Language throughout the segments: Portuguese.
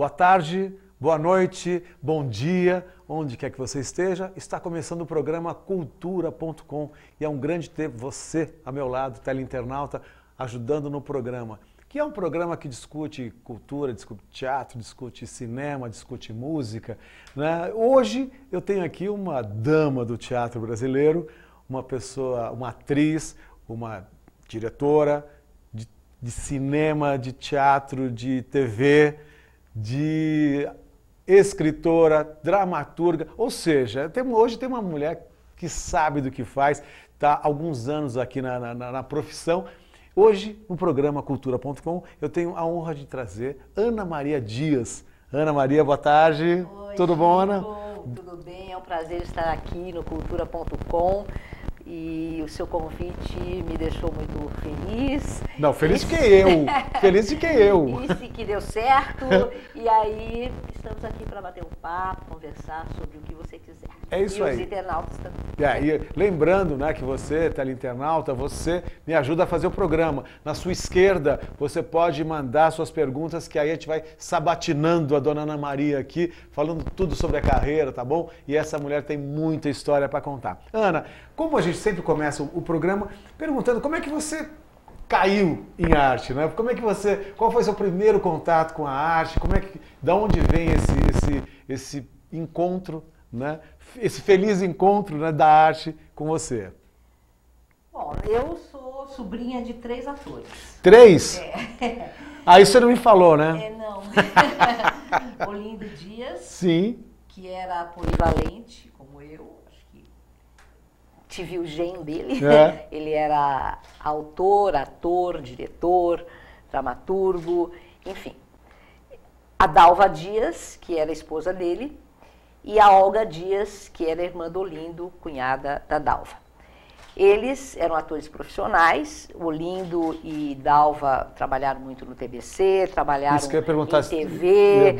Boa tarde, boa noite, bom dia, onde quer que você esteja. Está começando o programa Cultura.com e é um grande ter você ao meu lado, teleinternauta, ajudando no programa. Que é um programa que discute cultura, discute teatro, discute cinema, discute música, né? Hoje eu tenho aqui uma dama do teatro brasileiro, uma pessoa, uma atriz, uma diretora de cinema, de teatro, de TV, de escritora, dramaturga, ou seja, hoje tem uma mulher que sabe do que faz, está há alguns anos aqui na profissão. Hoje, no programa Cultura.com, eu tenho a honra de trazer Ana Maria Dias. Ana Maria, boa tarde. Oi, tudo bom, Ana? Tudo bem, é um prazer estar aqui no Cultura.com. E o seu convite me deixou muito feliz. Não, feliz que eu. Feliz de que eu. Disse que deu certo. E aí, estamos aqui para bater um papo, conversar sobre o que você quiser. É isso aí. E os internautas também. E lembrando, né, que você, teleinternauta, você me ajuda a fazer o programa. Na sua esquerda, você pode mandar suas perguntas, que aí a gente vai sabatinando a dona Ana Maria aqui, falando tudo sobre a carreira, tá bom? E essa mulher tem muita história para contar. Ana, como a gente sempre começa o programa perguntando como é que você caiu em arte, né? Qual foi seu primeiro contato com a arte? Da onde vem esse encontro, né? Esse feliz encontro, né, da arte com você? Bom, eu sou sobrinha de 3 atores. 3? É. Ah, isso você não me falou, né? Não. Olindo Dias. Sim. Que era polivalente, como eu. Tive o gênio dele. É. Ele era autor, ator, diretor, dramaturgo, enfim. A Dalva Dias, que era a esposa dele, e a Olga Dias, que era a irmã do Olindo, cunhada da Dalva. Eles eram atores profissionais. Olindo e Dalva trabalharam muito no TBC, trabalharam em TV.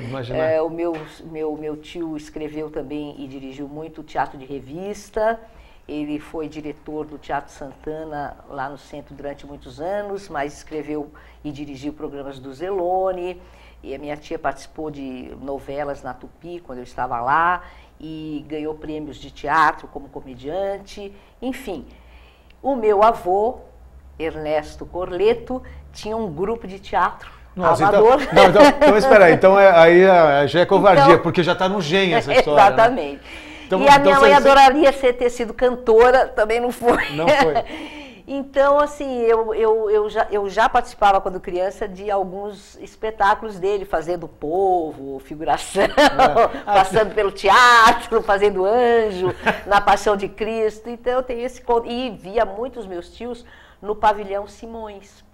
O meu tio escreveu também e dirigiu muito teatro de revista. Ele foi diretor do Teatro Santana lá no centro durante muitos anos, mas escreveu e dirigiu programas do Zelone. E a minha tia participou de novelas na Tupi, quando eu estava lá, e ganhou prêmios de teatro como comediante. Enfim, o meu avô, Ernesto Corleto, tinha um grupo de teatro. Nossa, amador. Então espera aí, aí já é covardia, porque já está no gen essa história. Exatamente. Né? E a minha mãe adoraria ter sido cantora, também não foi. Não foi. Então, assim, eu já participava, quando criança, de alguns espetáculos dele, fazendo povo, figuração, passando pelo teatro, fazendo anjo, na Paixão de Cristo. Então, eu tenho esse... E via muitos meus tios no Pavilhão Simões.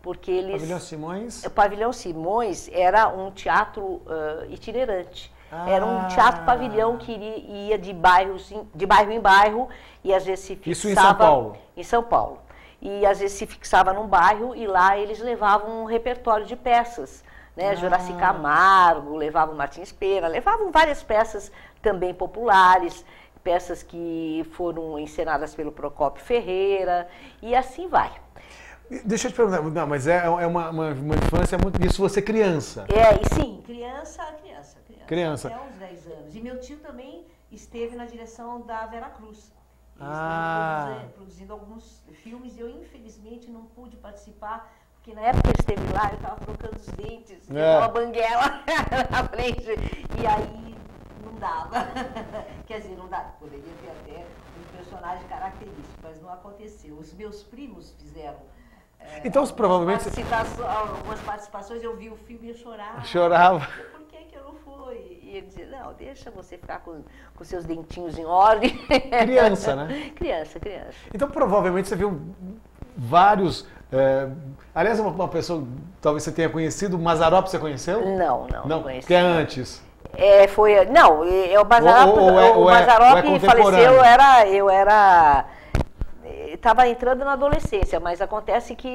Porque eles... Pavilhão Simões? O Pavilhão Simões era um teatro itinerante. Era um teatro-pavilhão que ia de bairro em bairro e às vezes se fixava... Isso em São Paulo? Em São Paulo. E às vezes se fixava num bairro e lá eles levavam um repertório de peças, né? Juraci Camargo, levavam Martins Pena, levavam várias peças também populares, peças que foram encenadas pelo Procópio Ferreira e assim vai. Deixa eu te perguntar, não, mas é uma infância muito... Isso você criança? E sim, criança. Até uns 10 anos. E meu tio também esteve na direção da Vera Cruz. Ele esteve produzindo alguns filmes e eu, infelizmente, não pude participar, porque na época que ele esteve lá, eu estava trocando os dentes, uma banguela na frente, e aí não dava. Quer dizer, não dava. Poderia ter até um personagem característico, mas não aconteceu. Os meus primos fizeram... Então, provavelmente... Algumas participações, eu vi o filme e eu chorava. Chorava. Por que eu não fui? E ele dizia, não, deixa você ficar com seus dentinhos em ordem. Criança, né? Criança. Então, provavelmente, você viu vários... aliás, uma pessoa, talvez você tenha conhecido, o Mazzaropi você conheceu? Não conheci. Que é antes. O Mazzaropi faleceu, estava entrando na adolescência, mas acontece que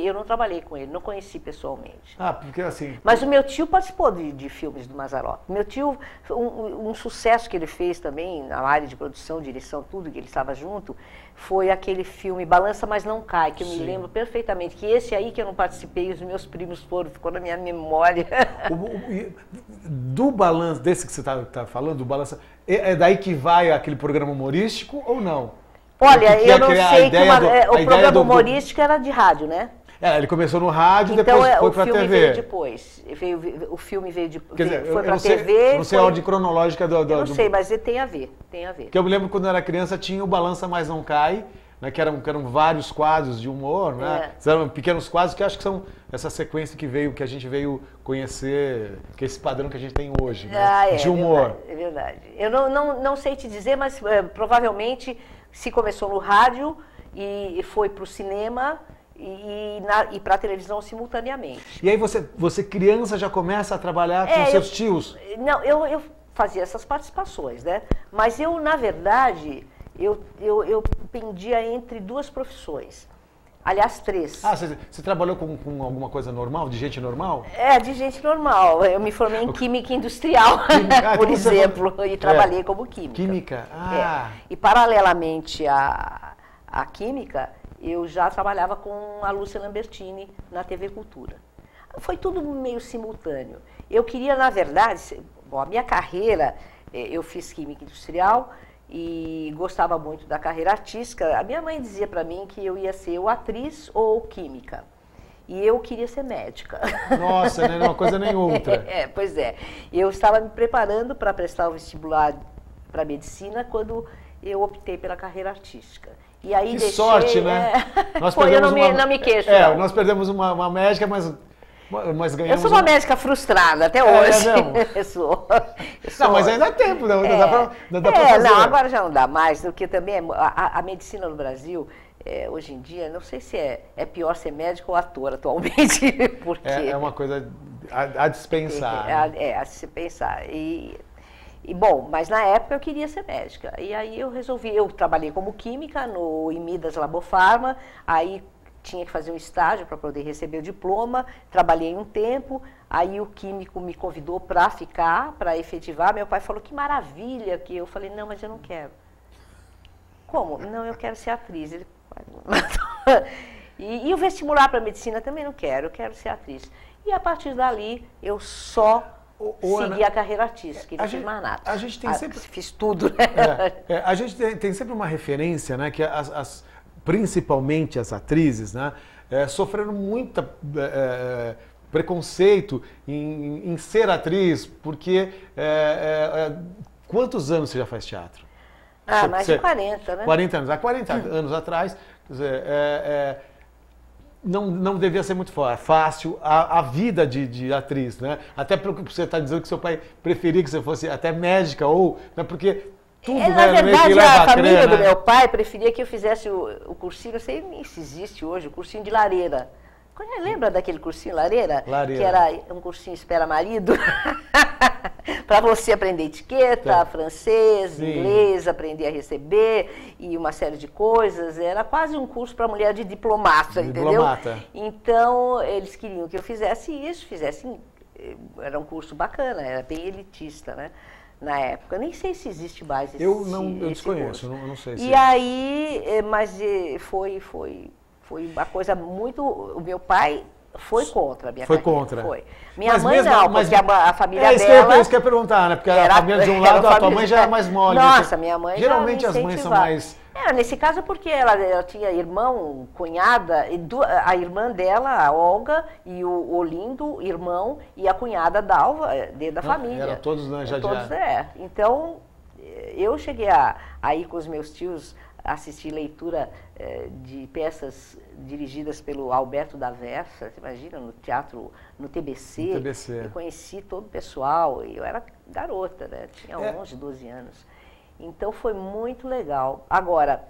eu não trabalhei com ele, não conheci pessoalmente. Ah, porque assim... Mas o meu tio participou de filmes do Mazzaropi. Meu tio, um sucesso que ele fez também, na área de produção, direção, tudo, que ele estava junto, foi aquele filme Balança Mas Não Cai, que eu me lembro perfeitamente, que esse aí que eu não participei, os meus primos foram, ficou na minha memória. Do balanço, desse que você está falando, do balanço, é daí que vai aquele programa humorístico ou não? Olha, eu não sei que o programa humorístico era de rádio, né? Ele começou no rádio e então, depois foi para a TV. O filme veio depois. O filme veio depois. Quer dizer, foi para a TV. Não sei a ordem cronológica do... Eu não sei, mas tem a ver, tem a ver. Porque eu me lembro quando eu era criança, tinha o Balança Mas Não Cai, né, que eram vários quadros de humor, né? Eram pequenos quadros que acho que são essa sequência que a gente veio conhecer, que é esse padrão que a gente tem hoje, né, de humor. É verdade. Eu não sei te dizer, mas provavelmente se começou no rádio e foi para o cinema e para a televisão simultaneamente. E aí você criança já começa a trabalhar com seus tios? Não, eu fazia essas participações, né? Mas eu, na verdade, eu pendia entre duas profissões. Aliás, 3. Ah, você trabalhou com alguma coisa normal, de gente normal? De gente normal. Eu me formei em Química Industrial, por exemplo, e trabalhei como química. Química? E paralelamente à Química, eu já trabalhava com a Lúcia Lambertini na TV Cultura. Foi tudo meio simultâneo. Eu queria, na verdade, a minha carreira, eu fiz Química Industrial e gostava muito da carreira artística. A minha mãe dizia para mim que eu ia ser ou atriz ou química. E eu queria ser médica. Nossa, não é uma coisa nem outra. Pois é. Eu estava me preparando para prestar o vestibular para medicina quando eu optei pela carreira artística. E aí que sorte, né? Nós não me queixo. Nós perdemos uma médica, mas ganhamos... Eu sou uma médica frustrada até hoje. Eu sou. Não, mas ainda dá tempo, não dá pra fazer. Não, agora já não dá mais, do que também a medicina no Brasil, hoje em dia, não sei se é pior ser médico ou ator atualmente, porque... É uma coisa a dispensar. A se pensar. Bom, mas na época eu queria ser médica. E aí eu trabalhei como química no Imidas Labofarma, aí tinha que fazer um estágio para poder receber o diploma, trabalhei um tempo, aí o químico me convidou para ficar, para efetivar. Meu pai falou, que maravilha, que eu falei, não, mas eu não quero. Como? Não, eu quero ser atriz. Ele... e o vestibular para medicina também não quero, eu quero ser atriz. E a partir dali eu só... segui a carreira artística, não fiz mais nada. A gente tem sempre... Fiz tudo, né? A gente tem sempre uma referência, né, que principalmente as atrizes, né, sofreram muito preconceito em ser atriz, porque quantos anos você já faz teatro? Mais de 40, né? 40 anos. Há 40 anos atrás, quer dizer, não devia ser muito fácil a vida de atriz, né? Até porque você está dizendo que seu pai preferia que você fosse até médica, ou... Porque tudo, na verdade, a família do meu pai preferia que eu fizesse o cursinho, não sei nem se existe hoje, o cursinho de Lareira. Lembra daquele cursinho Lareira? Que era um cursinho espera marido? Para você aprender etiqueta, francês, inglês, aprender a receber e uma série de coisas. Era quase um curso para mulher de diplomata, entendeu? Então, eles queriam que eu fizesse isso, era um curso bacana, era bem elitista, né? Na época. Nem sei se existe mais esse Eu desconheço, não sei se... E aí, mas foi uma coisa muito... O meu pai foi contra a minha carreira. Foi contra. Foi. Minha mãe não, porque a família dela... Isso que eu ia perguntar, né? Porque a família de um lado, a tua mãe já era mais mole. Nossa, minha mãe geralmente as mães são mais... nesse caso porque ela tinha irmão, cunhada, a irmã dela, a Olga, e o Olindo, irmão, e a cunhada Dalva, dentro da família. Eram todos, né, já todos, Então, eu cheguei a ir com os meus tios assistir leitura de peças dirigidas pelo Alberto da Versa, você imagina, no teatro, no TBC. Eu conheci todo o pessoal, eu era garota, né? Tinha 11, 12 anos. Então foi muito legal. Agora,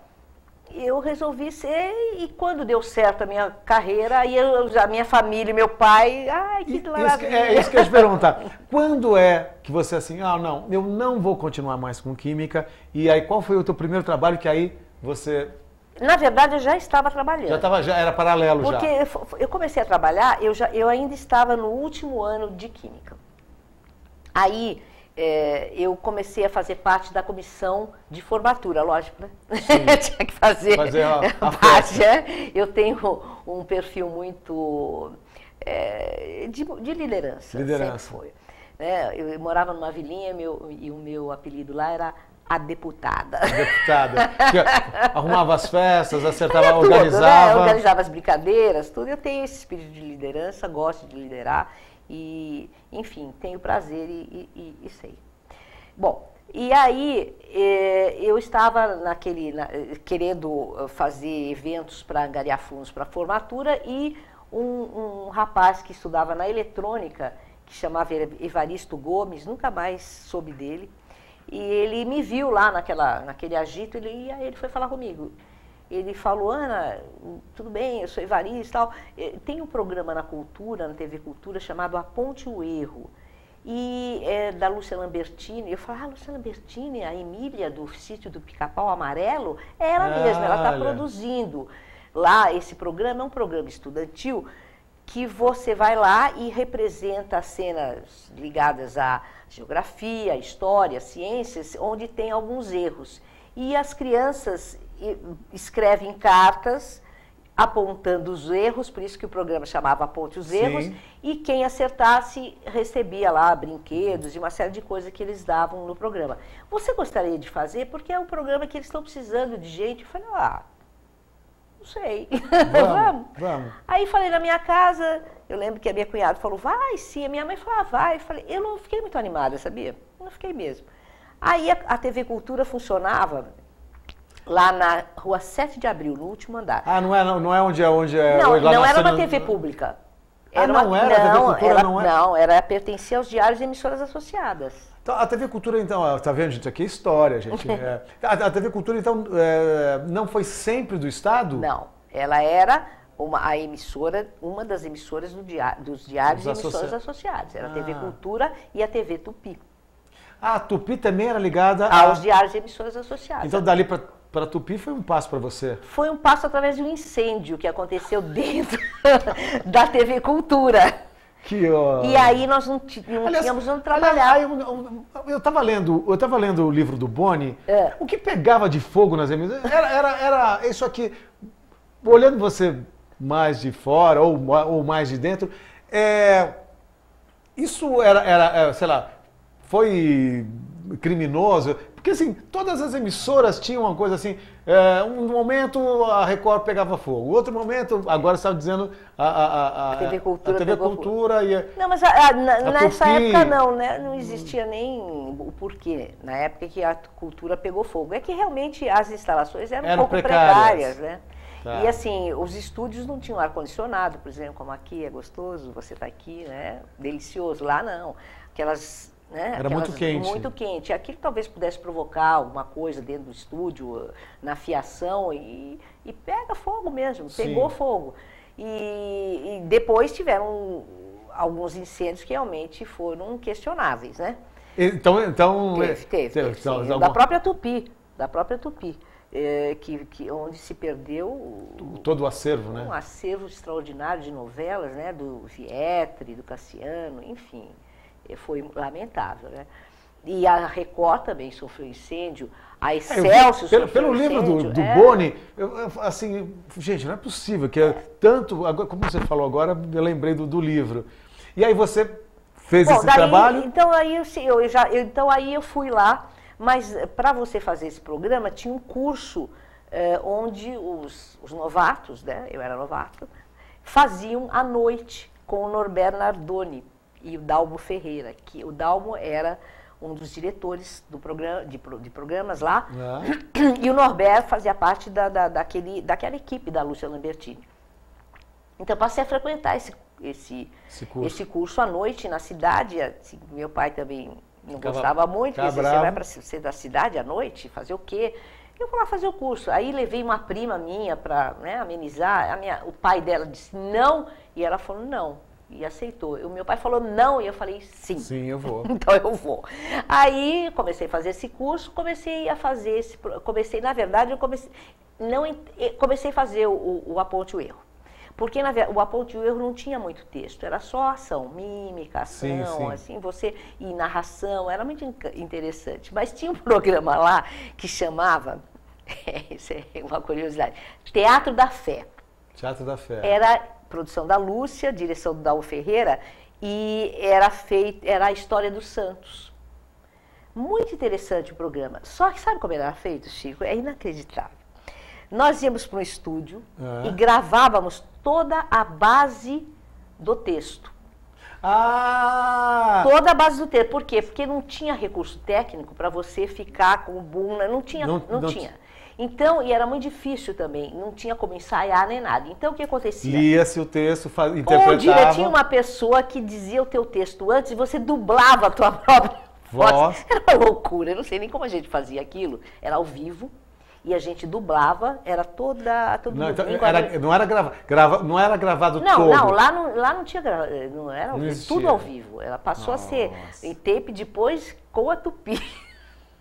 eu resolvi ser, e quando deu certo a minha carreira, aí a minha família, meu pai, que maravilha. É isso que eu ia te perguntar. Quando é que você assim, não, eu não vou continuar mais com química, e aí qual foi o teu primeiro trabalho que aí você Na verdade, eu já estava trabalhando. Já era paralelo já. Porque eu comecei a trabalhar, eu ainda estava no último ano de Química. Aí, eu comecei a fazer parte da comissão de formatura, lógico, né? Tinha que fazer a parte. Eu tenho um perfil muito de liderança. Sempre foi. Eu morava numa vilinha e o meu apelido lá era a deputada. A deputada. Que arrumava as festas, acertava, organizava. Né? Organizava as brincadeiras, tudo. Eu tenho esse espírito de liderança, gosto de liderar e, enfim, tenho prazer e sei. Bom, e aí eu estava querendo fazer eventos para angariar fundos para a formatura e um rapaz que estudava na eletrônica, que chamava Evaristo Gomes, nunca mais soube dele, e ele me viu lá naquele agito, e aí ele foi falar comigo. Ele falou: Ana, tudo bem, eu sou Evaristo e tal. Tem um programa na Cultura, na TV Cultura, chamado A Ponte e o Erro. E é da Lúcia Lambertini. Eu falei: Lúcia Lambertini, a Emília do Sítio do Pica-Pau Amarelo? É ela mesma, ela está produzindo. Lá, esse programa é um programa estudantil que você vai lá e representa as cenas ligadas à geografia, à história, às ciências, onde tem alguns erros. E as crianças escrevem cartas apontando os erros, por isso que o programa chamava Aponte os Erros, e quem acertasse recebia lá brinquedos e uma série de coisas que eles davam no programa. Você gostaria de fazer? Porque é um programa que eles estão precisando de gente. Eu falei: não sei. Vamos. Aí falei na minha casa, eu lembro que a minha cunhada falou: vai sim. A minha mãe falou: vai. Eu falei: eu não fiquei muito animada, sabia? Eu não fiquei mesmo. Aí a TV Cultura funcionava lá na Rua 7 de Abril, no último andar. Não é onde é não era uma TV pública. Pertencia aos diários e emissoras associadas. Então, a TV Cultura, então, tá vendo, gente? Aqui é história, gente. A TV Cultura, então, não foi sempre do Estado? Não, ela era uma das emissoras dos diários e emissoras associadas. Era a TV Cultura e a TV Tupi. A Tupi também era ligada aos diários e emissoras associadas. Então, dali para Tupi foi um passo para você? Foi um passo através de um incêndio que aconteceu dentro da TV Cultura. E aí nós não tínhamos onde trabalhar. Eu estava lendo o livro do Boni. O que pegava de fogo nas emissoras era isso aqui. Olhando você mais de fora ou mais de dentro, isso era, sei lá, foi criminoso? Porque assim, todas as emissoras tinham uma coisa assim, um momento a Record pegava fogo, outro momento, agora você estava dizendo a TV Cultura. A TV Cultura e não, mas nessa época não, né? Não existia nem o porquê, na época que a Cultura pegou fogo. É que realmente as instalações eram um pouco precárias, né? Tá. E assim, os estúdios não tinham ar-condicionado, por exemplo, como aqui é gostoso, você está aqui, né? Delicioso. Lá não. Aquelas... Era muito quente. Muito quente. Aquilo talvez pudesse provocar alguma coisa dentro do estúdio, na fiação, e pega fogo mesmo, pegou fogo. E depois tiveram alguns incêndios que realmente foram questionáveis, né? Então teve. Da própria Tupi. Onde se perdeu todo o acervo, né? Um acervo extraordinário de novelas, né? Do Vietri, do Cassiano, enfim. Foi lamentável, né? E a Record também sofreu incêndio, a Excelsior sofreu pelo livro do Boni, assim, gente, não é possível que tanto, agora, como você falou agora, eu lembrei do livro. E aí você fez esse trabalho? Então aí eu fui lá, mas para você fazer esse programa tinha um curso onde os novatos, né? Eu era novato, faziam à noite com o Norberto Nardoni e o Dalmo Ferreira, que o Dalmo era um dos diretores do programa, de programas lá, e o Norberto fazia parte daquela equipe da Lúcia Lambertini. Então, passei a frequentar esse curso à noite na cidade. Assim, meu pai também não gostava muito, porque você vai para ser da cidade à noite, fazer o quê? Eu fui lá fazer o curso. Aí levei uma prima minha para amenizar. O pai dela disse não, e ela falou não. E aceitou. O meu pai falou não, e eu falei sim. Sim, eu vou. Então eu vou. Aí comecei a fazer esse curso, na verdade, comecei a fazer o Aponte o Erro. Porque o Aponte o Erro não tinha muito texto, era só ação, mímica, ação, assim, e narração, era muito interessante. Mas tinha um programa lá que chamava, isso é uma curiosidade, Teatro da Fé. Teatro da Fé. Era produção da Lúcia, direção do Daú Ferreira, e era a história dos santos. Muito interessante o programa. Só que sabe como era feito, Chico? É inacreditável. Nós íamos para um estúdio e gravávamos toda a base do texto. Ah! Toda a base do texto. Por quê? Porque não tinha recurso técnico para você ficar com o boom, não tinha. Então, e era muito difícil também, não tinha como ensaiar nem nada. Então, o que acontecia? Lia-se o texto, interpretava. Tinha uma pessoa que dizia o teu texto antes e você dublava a tua própria voz. Era uma loucura, eu não sei nem como a gente fazia aquilo. Era ao vivo. E a gente dublava, era todo não, então, não era gravado não, todo. Não, lá não tinha não era ao vivo, tudo ao vivo. Ela passou a ser em tape depois com a Tupi.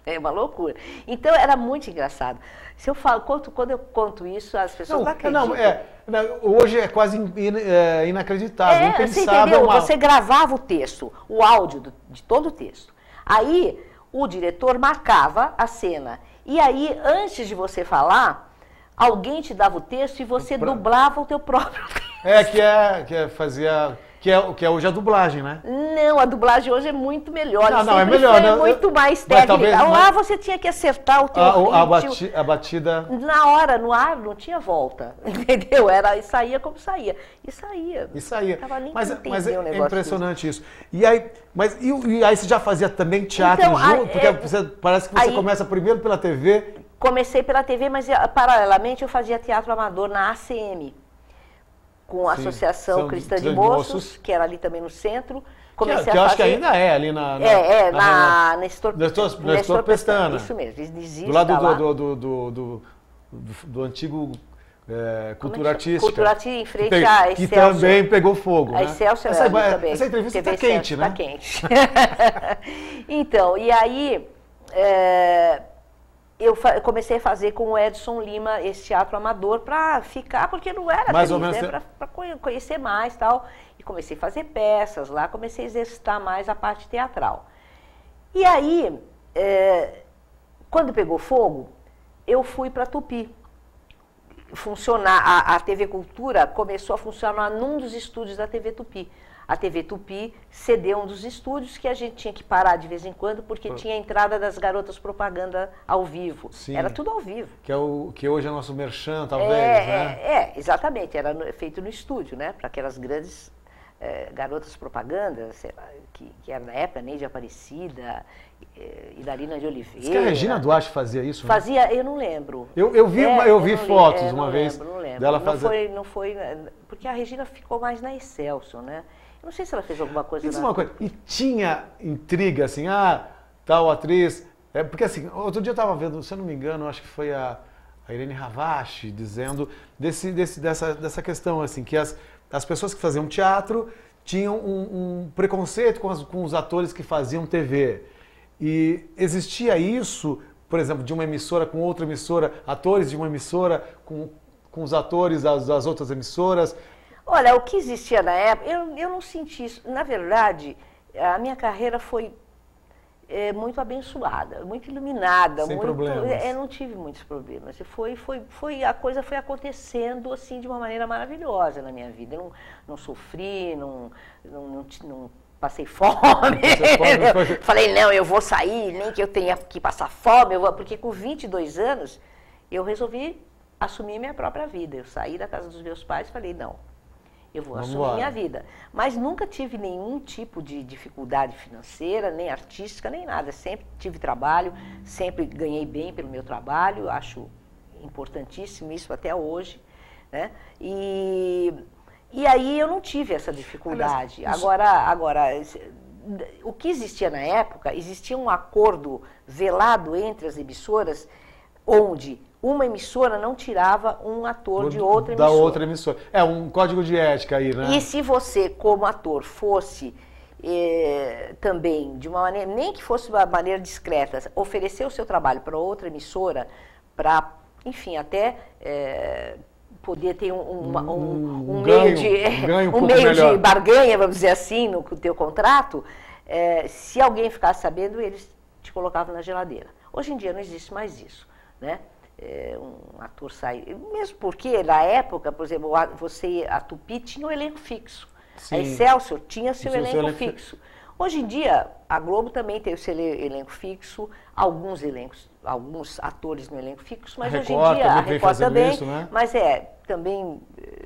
É uma loucura. Então era muito engraçado. Se eu falo, quando eu conto isso, as pessoas não acreditam. Hoje é quase inacreditável, impensável. Você entendeu? Você gravava o texto, o áudio de todo o texto. Aí o diretor marcava a cena. E aí, antes de você falar, alguém te dava o texto e você dublava o teu próprio texto. Que é hoje a dublagem, né? Não, a dublagem hoje é muito melhor. Não, é melhor. É muito mais técnica. Lá você tinha que acertar o teu ritmo. A batida... Na hora, no ar, não tinha volta. Entendeu? E saía como saía. E saía. Mas é impressionante isso. E aí você já fazia também teatro junto? Porque parece que você começa primeiro pela TV. Comecei pela TV, mas paralelamente eu fazia teatro amador na ACM. Com a Associação Cristã de Moços, que era ali também no centro. Comecei eu acho que ainda é ali na Nestor Pestana. Isso mesmo, existe do lado do antigo Cultura Artística. Cultura Artística, em frente à Excelsior. Que também pegou fogo. A Excelsior também. Essa entrevista está quente, né? Está quente. Então, e aí... eu comecei a fazer com o Edson Lima esse teatro amador para ficar, porque não era mais ou menos, para conhecer mais e tal. E comecei a fazer peças lá, comecei a exercitar mais a parte teatral. E aí, quando pegou fogo, eu fui para Tupi. A TV Cultura começou a funcionar num dos estúdios da TV Tupi. A TV Tupi cedeu um dos estúdios que a gente tinha que parar de vez em quando, porque tinha a entrada das garotas propaganda ao vivo. Sim, era tudo ao vivo. Que hoje é nosso merchan, talvez, né? Exatamente. Era feito no estúdio, né? Para aquelas grandes garotas propaganda, sei lá, que era na época Neide Aparecida, Idalina de Oliveira. Diz que a Regina Duarte fazia isso, né? Fazia, eu não lembro. Eu vi fotos uma vez dela fazer. Não foi, porque a Regina ficou mais na Excelsior, né? Eu não sei se ela fez alguma coisa. Uma coisa. E tinha intriga, assim, tal atriz... porque assim, outro dia eu estava vendo, se eu não me engano, acho que foi a Irene Ravache dizendo dessa questão, assim, que as pessoas que faziam teatro tinham um preconceito com os atores que faziam TV. E existia isso, por exemplo, de uma emissora com outra emissora, atores de uma emissora com os atores das outras emissoras. Olha, o que existia na época, eu não senti isso. Na verdade, a minha carreira foi muito abençoada, muito iluminada. Sem problemas. Eu não tive muitos problemas. A coisa foi acontecendo assim de uma maneira maravilhosa na minha vida. Eu não sofri, não passei fome. Falei, não, eu vou sair, nem que eu tenha que passar fome. Porque com 22 anos, eu resolvi assumir minha própria vida. Eu saí da casa dos meus pais e falei, não. Eu vou assumir minha vida. Mas nunca tive nenhum tipo de dificuldade financeira, nem artística, nem nada. Sempre tive trabalho, sempre ganhei bem pelo meu trabalho. Acho importantíssimo isso até hoje, né? E aí eu não tive essa dificuldade. Agora, o que existia na época, existia um acordo velado entre as emissoras, onde uma emissora não tirava um ator de outra emissora. Da outra emissora. Um código de ética aí, né? E se você, como ator, fosse também, de uma maneira, nem que fosse de uma maneira discreta, oferecer o seu trabalho para outra emissora, para enfim, até poder ter um ganho um meio melhor. de barganha, vamos dizer assim, no teu contrato, se alguém ficasse sabendo, eles te colocavam na geladeira. Hoje em dia não existe mais isso, né? Um ator sai... Mesmo porque, na época, por exemplo, a Tupi tinha um elenco fixo. Sim. A Excelsior tinha seu elenco fixo. Hoje em dia, a Globo também tem o seu elenco fixo, alguns atores no elenco fixo, mas hoje em dia a Record também, isso, né? Mas também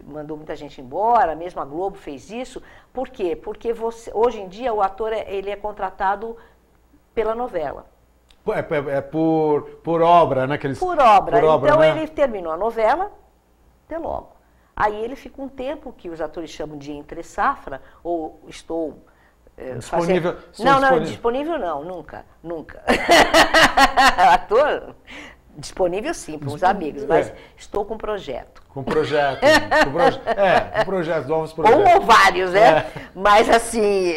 mandou muita gente embora, mesmo a Globo fez isso. Por quê? Porque hoje em dia o ator ele é contratado pela novela. Por obra, né? Por obra. Então né? Ele terminou a novela, até logo. Aí ele fica um tempo que os atores chamam de entre safra, ou estou... disponível. Disponível não, nunca. Ator, disponível sim, para os amigos, mas estou com projeto. Com projeto. Com projetos, novos projetos. Ou vários, né? Mas assim,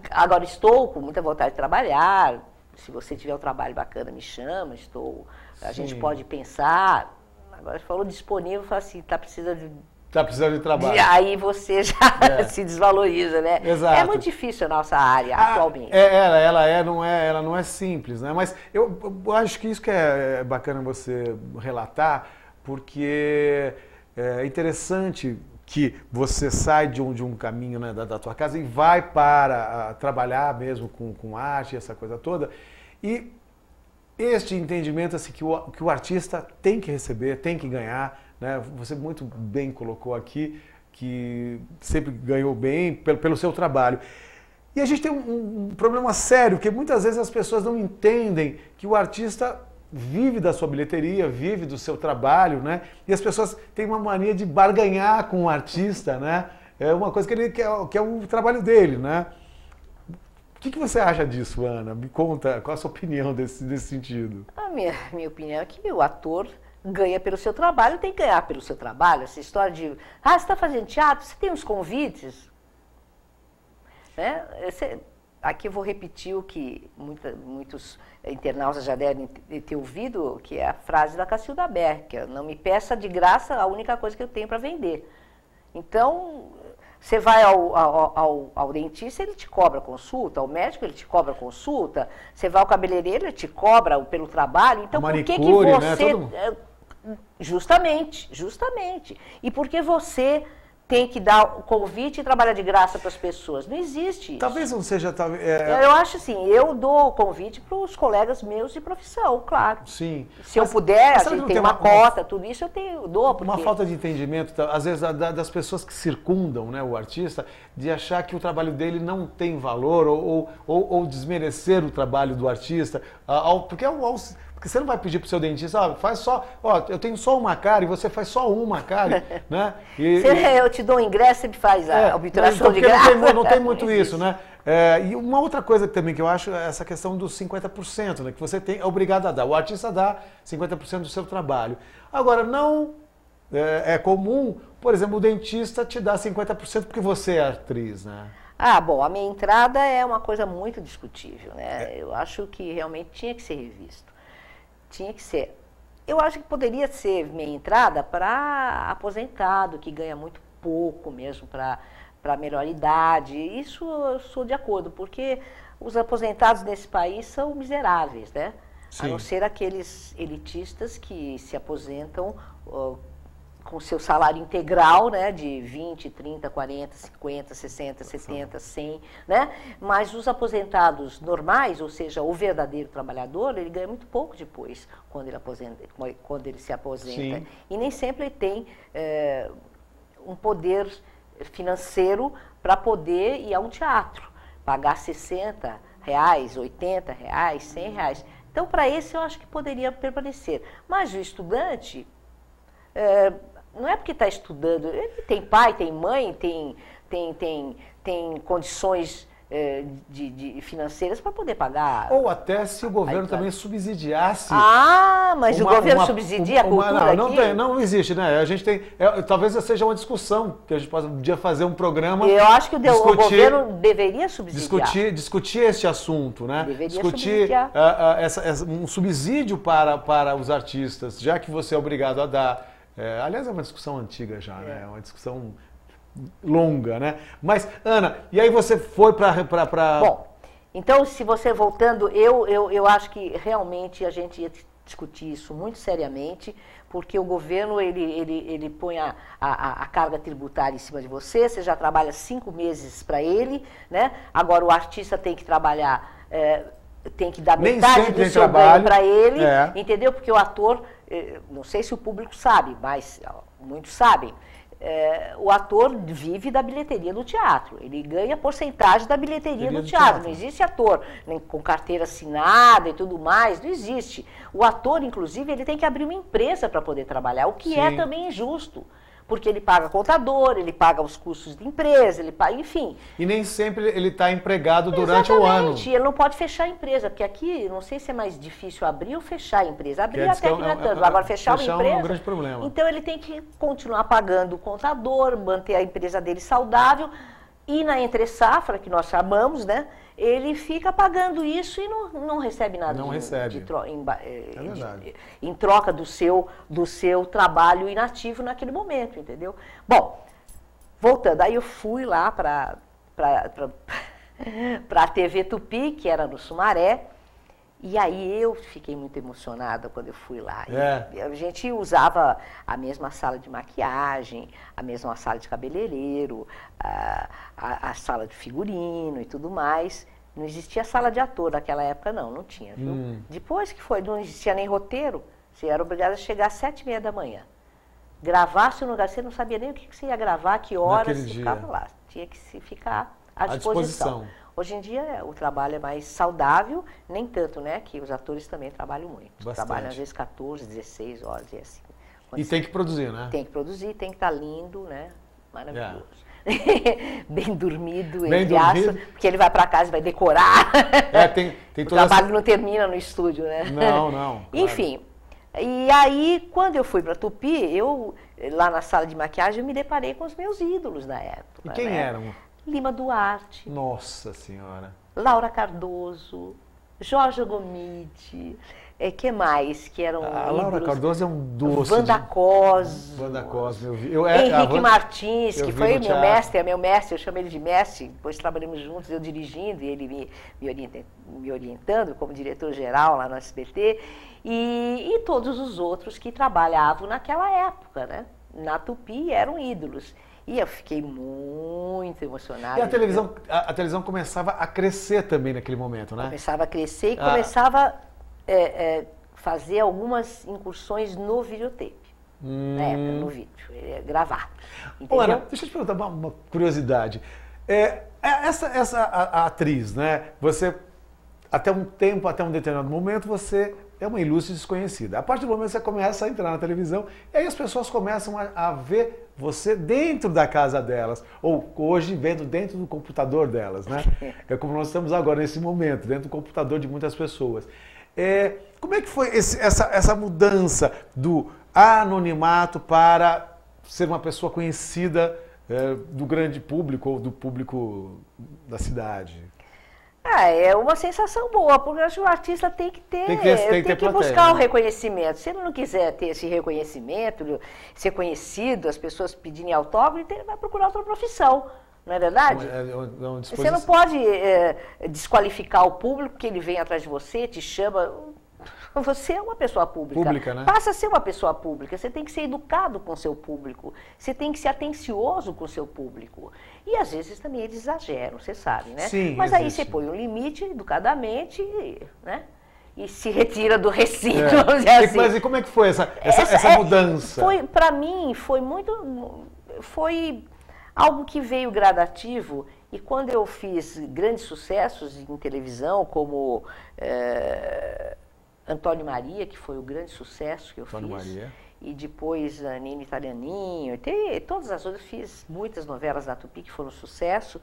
agora estou com muita vontade de trabalhar. Se você tiver um trabalho bacana, me chama, a gente pode pensar. Agora você falou disponível, fala assim, está precisando de trabalho. Aí você já se desvaloriza, né? Exato. É muito difícil a nossa área atualmente. Ela não é simples, né? Mas eu acho que isso que é bacana você relatar, porque é interessante que você sai de um caminho, né, da tua casa e vai para trabalhar mesmo com arte, essa coisa toda. E este entendimento assim, que o artista tem que receber, tem que ganhar, né? Você muito bem colocou aqui que sempre ganhou bem pelo seu trabalho. E a gente tem um problema sério, que muitas vezes as pessoas não entendem que o artista vive da sua bilheteria, vive do seu trabalho, né? E as pessoas têm uma mania de barganhar com o artista, né? É uma coisa que é o trabalho dele, né? O que você acha disso, Ana? Me conta, qual a sua opinião nesse sentido? A minha opinião é que o ator ganha pelo seu trabalho, tem que ganhar pelo seu trabalho. Essa história de, você está fazendo teatro, você tem uns convites? Né? Aqui eu vou repetir o que muitos internautas já devem ter ouvido, que é a frase da Cacilda Ber, que é, não me peça de graça a única coisa que eu tenho para vender. Então, você vai ao dentista, ele te cobra consulta, ao médico ele te cobra consulta, você vai ao cabeleireiro, ele te cobra pelo trabalho. Então, por que você... Né? Justamente. E por que você tem que dar o convite e trabalhar de graça para as pessoas? Não existe isso. Talvez não seja... Eu acho assim, eu dou o convite para os colegas meus de profissão, claro. Sim. Se eu puder, a gente tem uma cota, tudo isso eu dou. Uma falta de entendimento, às vezes, das pessoas que circundam, né, o artista, de achar que o trabalho dele não tem valor ou desmerecer o trabalho do artista, porque você não vai pedir para o seu dentista, faz só, eu tenho só uma cárie e você faz só uma cárie, né? Eu te dou um ingresso e me faz a obturação de graça. Não tem muito isso, né? E uma outra coisa também que eu acho é essa questão dos 50%, né? Que você é obrigado a dar. O artista dá 50% do seu trabalho. Agora, não é comum, por exemplo, o dentista te dá 50% porque você é atriz, né? Bom, a minha entrada é uma coisa muito discutível, né? Eu acho que realmente tinha que ser revisto. Tinha que ser. Eu acho que poderia ser minha entrada para aposentado, que ganha muito pouco mesmo, para melhor idade. Isso eu sou de acordo, porque os aposentados nesse país são miseráveis, né? Sim. A não ser aqueles elitistas que se aposentam com seu salário integral, né, de 20, 30, 40, 50, 60, 70, 100, né? Mas os aposentados normais, ou seja, o verdadeiro trabalhador, ele ganha muito pouco depois, quando ele se aposenta. Sim. E nem sempre ele tem um poder financeiro para poder ir a um teatro, pagar R$60, R$80, R$100. Então, para esse eu acho que poderia permanecer. Mas o estudante... não é porque está estudando, ele tem pai, tem mãe, tem condições financeiras para poder pagar. Ou até se o governo também subsidiasse. Mas o governo subsidia a cultura não existe, né? A gente tem, talvez seja uma discussão que a gente possa um dia fazer um programa. Eu acho que o governo deveria subsidiar. Discutir esse assunto, né? Deveria discutir um subsídio para os artistas, já que você é obrigado a dar. Aliás, é uma discussão antiga já, né? É uma discussão longa, né? Mas, Ana, e aí você foi para... Bom, então, se você voltando, eu acho que realmente a gente ia discutir isso muito seriamente, porque o governo, ele põe a carga tributária em cima de você, você já trabalha 5 meses para ele, né? Agora o artista tem que trabalhar, tem que dar metade do seu ganho para ele, entendeu? Porque o ator, não sei se o público sabe, mas muitos sabem, o ator vive da bilheteria do teatro. Ele ganha porcentagem da bilheteria do teatro. Não existe ator nem com carteira assinada e tudo mais, não existe. O ator, inclusive, ele tem que abrir uma empresa para poder trabalhar, o que é também injusto. Porque ele paga contador, ele paga os custos de empresa, ele paga, enfim. E nem sempre ele está empregado durante o ano. Exatamente, ele não pode fechar a empresa, porque aqui, não sei se é mais difícil abrir ou fechar a empresa. Abrir até que não é tanto, agora fechar uma empresa... é um grande problema. Então ele tem que continuar pagando o contador, manter a empresa dele saudável, e na entre-safra, que nós chamamos, né, ele fica pagando isso e não recebe nada. Não recebe. Em troca do seu trabalho inativo naquele momento, entendeu? Bom, voltando, aí eu fui lá para a TV Tupi, que era no Sumaré, e aí eu fiquei muito emocionada quando eu fui lá. A gente usava a mesma sala de maquiagem, a mesma sala de cabeleireiro, a sala de figurino e tudo mais. Não existia sala de ator naquela época, não tinha, viu? Depois que foi, não existia nem roteiro, você era obrigado a chegar às 7h30 da manhã. Gravar, se no lugar, você não sabia nem o que você ia gravar, que horas, você ficava lá. Tinha que se ficar à disposição. Hoje em dia o trabalho é mais saudável, nem tanto, né? Que os atores também trabalham muito. Bastante. Trabalham às vezes 14, 16 horas e assim. E tem que produzir, né? Tem que produzir, tem que estar lindo, né? Maravilhoso. Bem dormido, porque ele vai para casa e vai decorar. Tem o trabalho não termina no estúdio, né? Não. Claro. Enfim, e aí quando eu fui para Tupi, lá na sala de maquiagem, eu me deparei com os meus ídolos da época. E quem eram? Lima Duarte. Nossa Senhora. Laura Cardoso, Jorge Gomide, que mais? Que eram a Laura Cardoso é um doce. Wanda Cosmo. Wanda Cosmo, Henrique Martins, que foi meu mestre, eu chamo ele de mestre, depois trabalhamos juntos, eu dirigindo e ele me orientando como diretor-geral lá no SBT, e todos os outros que trabalhavam naquela época, né? Na Tupi eram ídolos. E eu fiquei muito emocionada. E a televisão começava a crescer também naquele momento, né? Começava a crescer e começava a fazer algumas incursões no videotape. Na época, no vídeo, gravar. Entendeu? Ana, deixa eu te perguntar uma curiosidade. A atriz, né? Você, até um determinado momento, você é uma ilustre desconhecida. A partir do momento que você começa a entrar na televisão, e aí as pessoas começam a ver você dentro da casa delas, ou hoje vendo dentro do computador delas, né? É como nós estamos agora nesse momento, dentro do computador de muitas pessoas. Como é que foi essa mudança do anonimato para ser uma pessoa conhecida do grande público ou do público da cidade? É uma sensação boa, porque eu acho que o artista tem que buscar o reconhecimento. Se ele não quiser ter esse reconhecimento, ser conhecido, as pessoas pedirem autógrafo, ele vai procurar outra profissão, não é verdade? Você não pode desqualificar o público, que ele vem atrás de você, te chama. Você é uma pessoa pública, né? Passa a ser uma pessoa pública, você tem que ser educado com o seu público, você tem que ser atencioso com o seu público. E às vezes também eles exageram, você sabe, né? Sim, mas aí você põe um limite, educadamente, né? E se retira do recinto, vamos dizer assim. Mas e como é que foi essa mudança? Para mim, foi algo que veio gradativo. E quando eu fiz grandes sucessos em televisão, como Antônio Maria, que foi o grande sucesso que eu fiz. Maria. E depois a Nina Italianinho, todas as outras, fiz muitas novelas da Tupi que foram sucesso.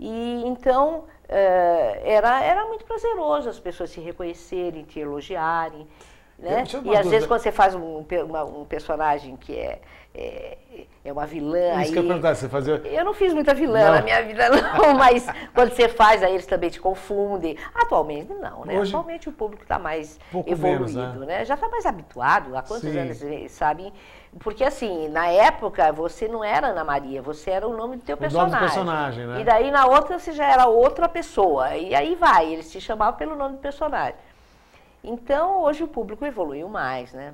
E então era muito prazeroso as pessoas se reconhecerem, te elogiarem. Né? E às vezes quando você faz um personagem que é uma vilã... Isso que eu ia perguntar, você fazia... Eu não fiz muita vilã na minha vida, não, mas quando você faz, aí eles também te confundem. Atualmente não, né? Hoje, atualmente o público está mais evoluído, menos, né? Já está mais habituado. Há quantos anos vocês sabem? Porque assim, na época você não era Ana Maria, você era o nome do teu personagem. O nome do personagem, né? E daí na outra você já era outra pessoa. E aí eles te chamavam pelo nome do personagem. Então, hoje o público evoluiu mais, né?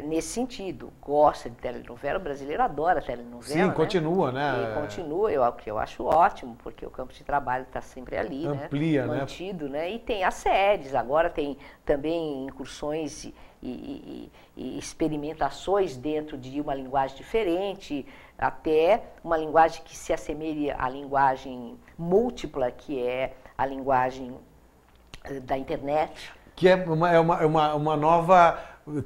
Nesse sentido, gosta de telenovela, o brasileiro adora telenovela. Sim, continua, né? E continua, eu acho ótimo, porque o campo de trabalho está sempre ali, amplia, né? Mantido, né? E tem as séries, agora tem também incursões e experimentações dentro de uma linguagem diferente, até uma linguagem que se assemelhe à linguagem múltipla, que é a linguagem da internet. Que é uma nova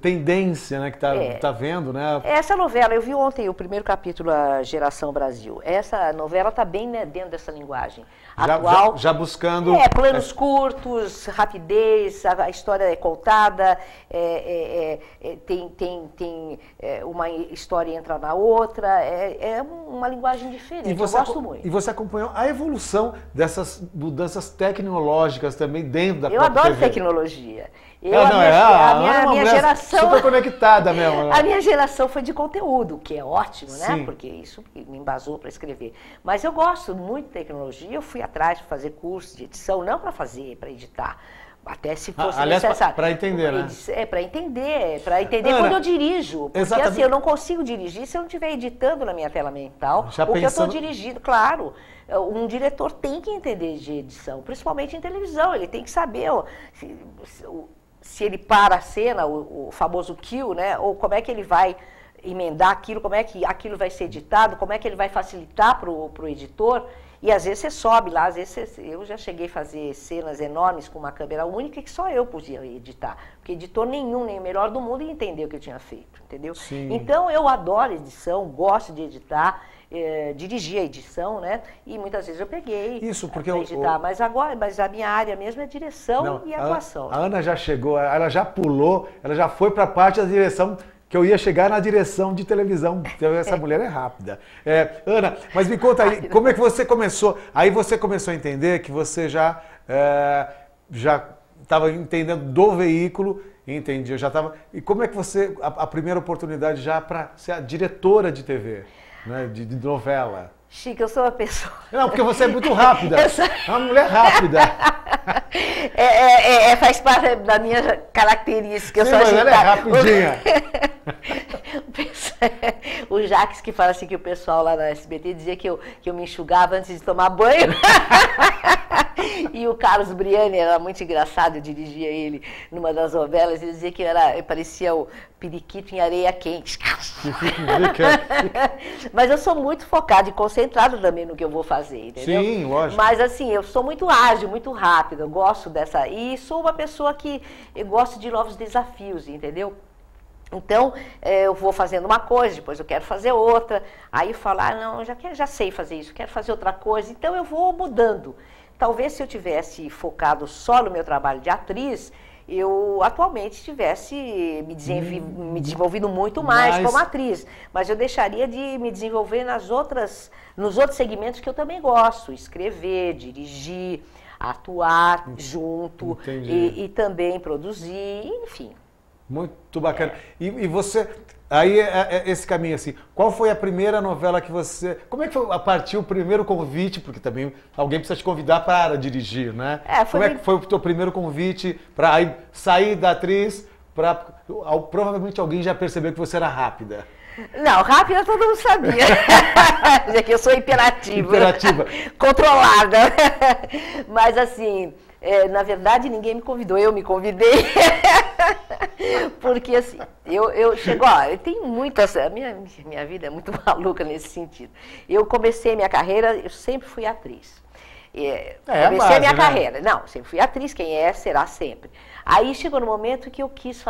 tendência, né, que tá vendo, né? Essa novela, eu vi ontem o primeiro capítulo, a Geração Brasil. Essa novela está bem, né, dentro dessa linguagem atual. Já buscando... planos curtos, rapidez, a história é contada, tem uma história entra na outra, é uma linguagem diferente, eu gosto muito. E você acompanhou a evolução dessas mudanças tecnológicas também dentro da própria TV? Eu adoro tecnologia. A minha geração... Super conectada mesmo. Né? A minha geração foi de conteúdo, que é ótimo, né? Sim. Porque isso me embasou para escrever. Mas eu gosto muito de tecnologia, eu fui atrás de fazer curso de edição, não para editar. Até se fosse necessário. Para entender, né? Para entender quando eu dirijo. Porque exatamente. Assim, eu não consigo dirigir se eu não estiver editando na minha tela mental o que eu estou dirigindo. Claro, um diretor tem que entender de edição, principalmente em televisão. Ele tem que saber se ele para a cena, o famoso kill, né? Ou como é que ele vai emendar aquilo, como é que aquilo vai ser editado, como é que ele vai facilitar para o editor. E às vezes você sobe lá, às vezes eu já cheguei a fazer cenas enormes com uma câmera única que só eu podia editar. Porque editor nenhum, nem o melhor do mundo, ia entender o que eu tinha feito, entendeu? Sim. Então eu adoro edição, gosto de editar, dirigi a edição, né? E muitas vezes eu peguei para editar. Mas a minha área mesmo é direção e atuação. A Ana já chegou, ela já pulou, ela já foi para a parte da direção, que eu ia chegar na direção de televisão. Essa mulher é rápida. Ana, mas me conta aí, como é que você começou? Aí você começou a entender que você já estava entendendo do veículo, entendi, eu já estava... E como é que você, a primeira oportunidade já para ser a diretora de TV, né, de novela? Chica, eu sou uma pessoa... Não, porque você é muito rápida. É uma mulher rápida. Faz parte da minha característica. Sim, mas ela é rapidinha. O Jacques que fala assim que o pessoal lá na SBT dizia que eu me enxugava antes de tomar banho. E o Carlos Briani era muito engraçado, eu dirigia ele numa das novelas, ele dizia que eu parecia o periquito em areia quente. Mas eu sou muito focada e concentrada também no que eu vou fazer, entendeu? Sim, lógico. Mas assim, eu sou muito ágil, muito rápida, eu gosto dessa... E sou uma pessoa que eu gosto de novos desafios, entendeu? Então, eu vou fazendo uma coisa, depois eu quero fazer outra, aí eu falo, não, já sei fazer isso, quero fazer outra coisa, então eu vou mudando. Talvez se eu tivesse focado só no meu trabalho de atriz, eu atualmente tivesse me desenvolvido muito mais como atriz, mas eu deixaria de me desenvolver nos outros segmentos que eu também gosto, escrever, dirigir, atuar junto e também produzir, enfim. Muito bacana. E você, aí esse caminho assim, qual foi a primeira novela que você... Como é que foi a partir o primeiro convite, porque também alguém precisa te convidar para dirigir, né? Como é que foi o teu primeiro convite para aí sair da atriz, provavelmente alguém já percebeu que você era rápida. Não, rápida todo mundo sabia. Dizer que eu sou imperativa. Controlada. Mas assim... na verdade, ninguém me convidou, eu me convidei. Porque assim, eu chego, eu tenho muitas... Minha vida é muito maluca nesse sentido. Eu comecei minha carreira, eu sempre fui atriz. Comecei a minha carreira. Não, sempre fui atriz, quem é, será sempre. Aí chegou no momento que eu quis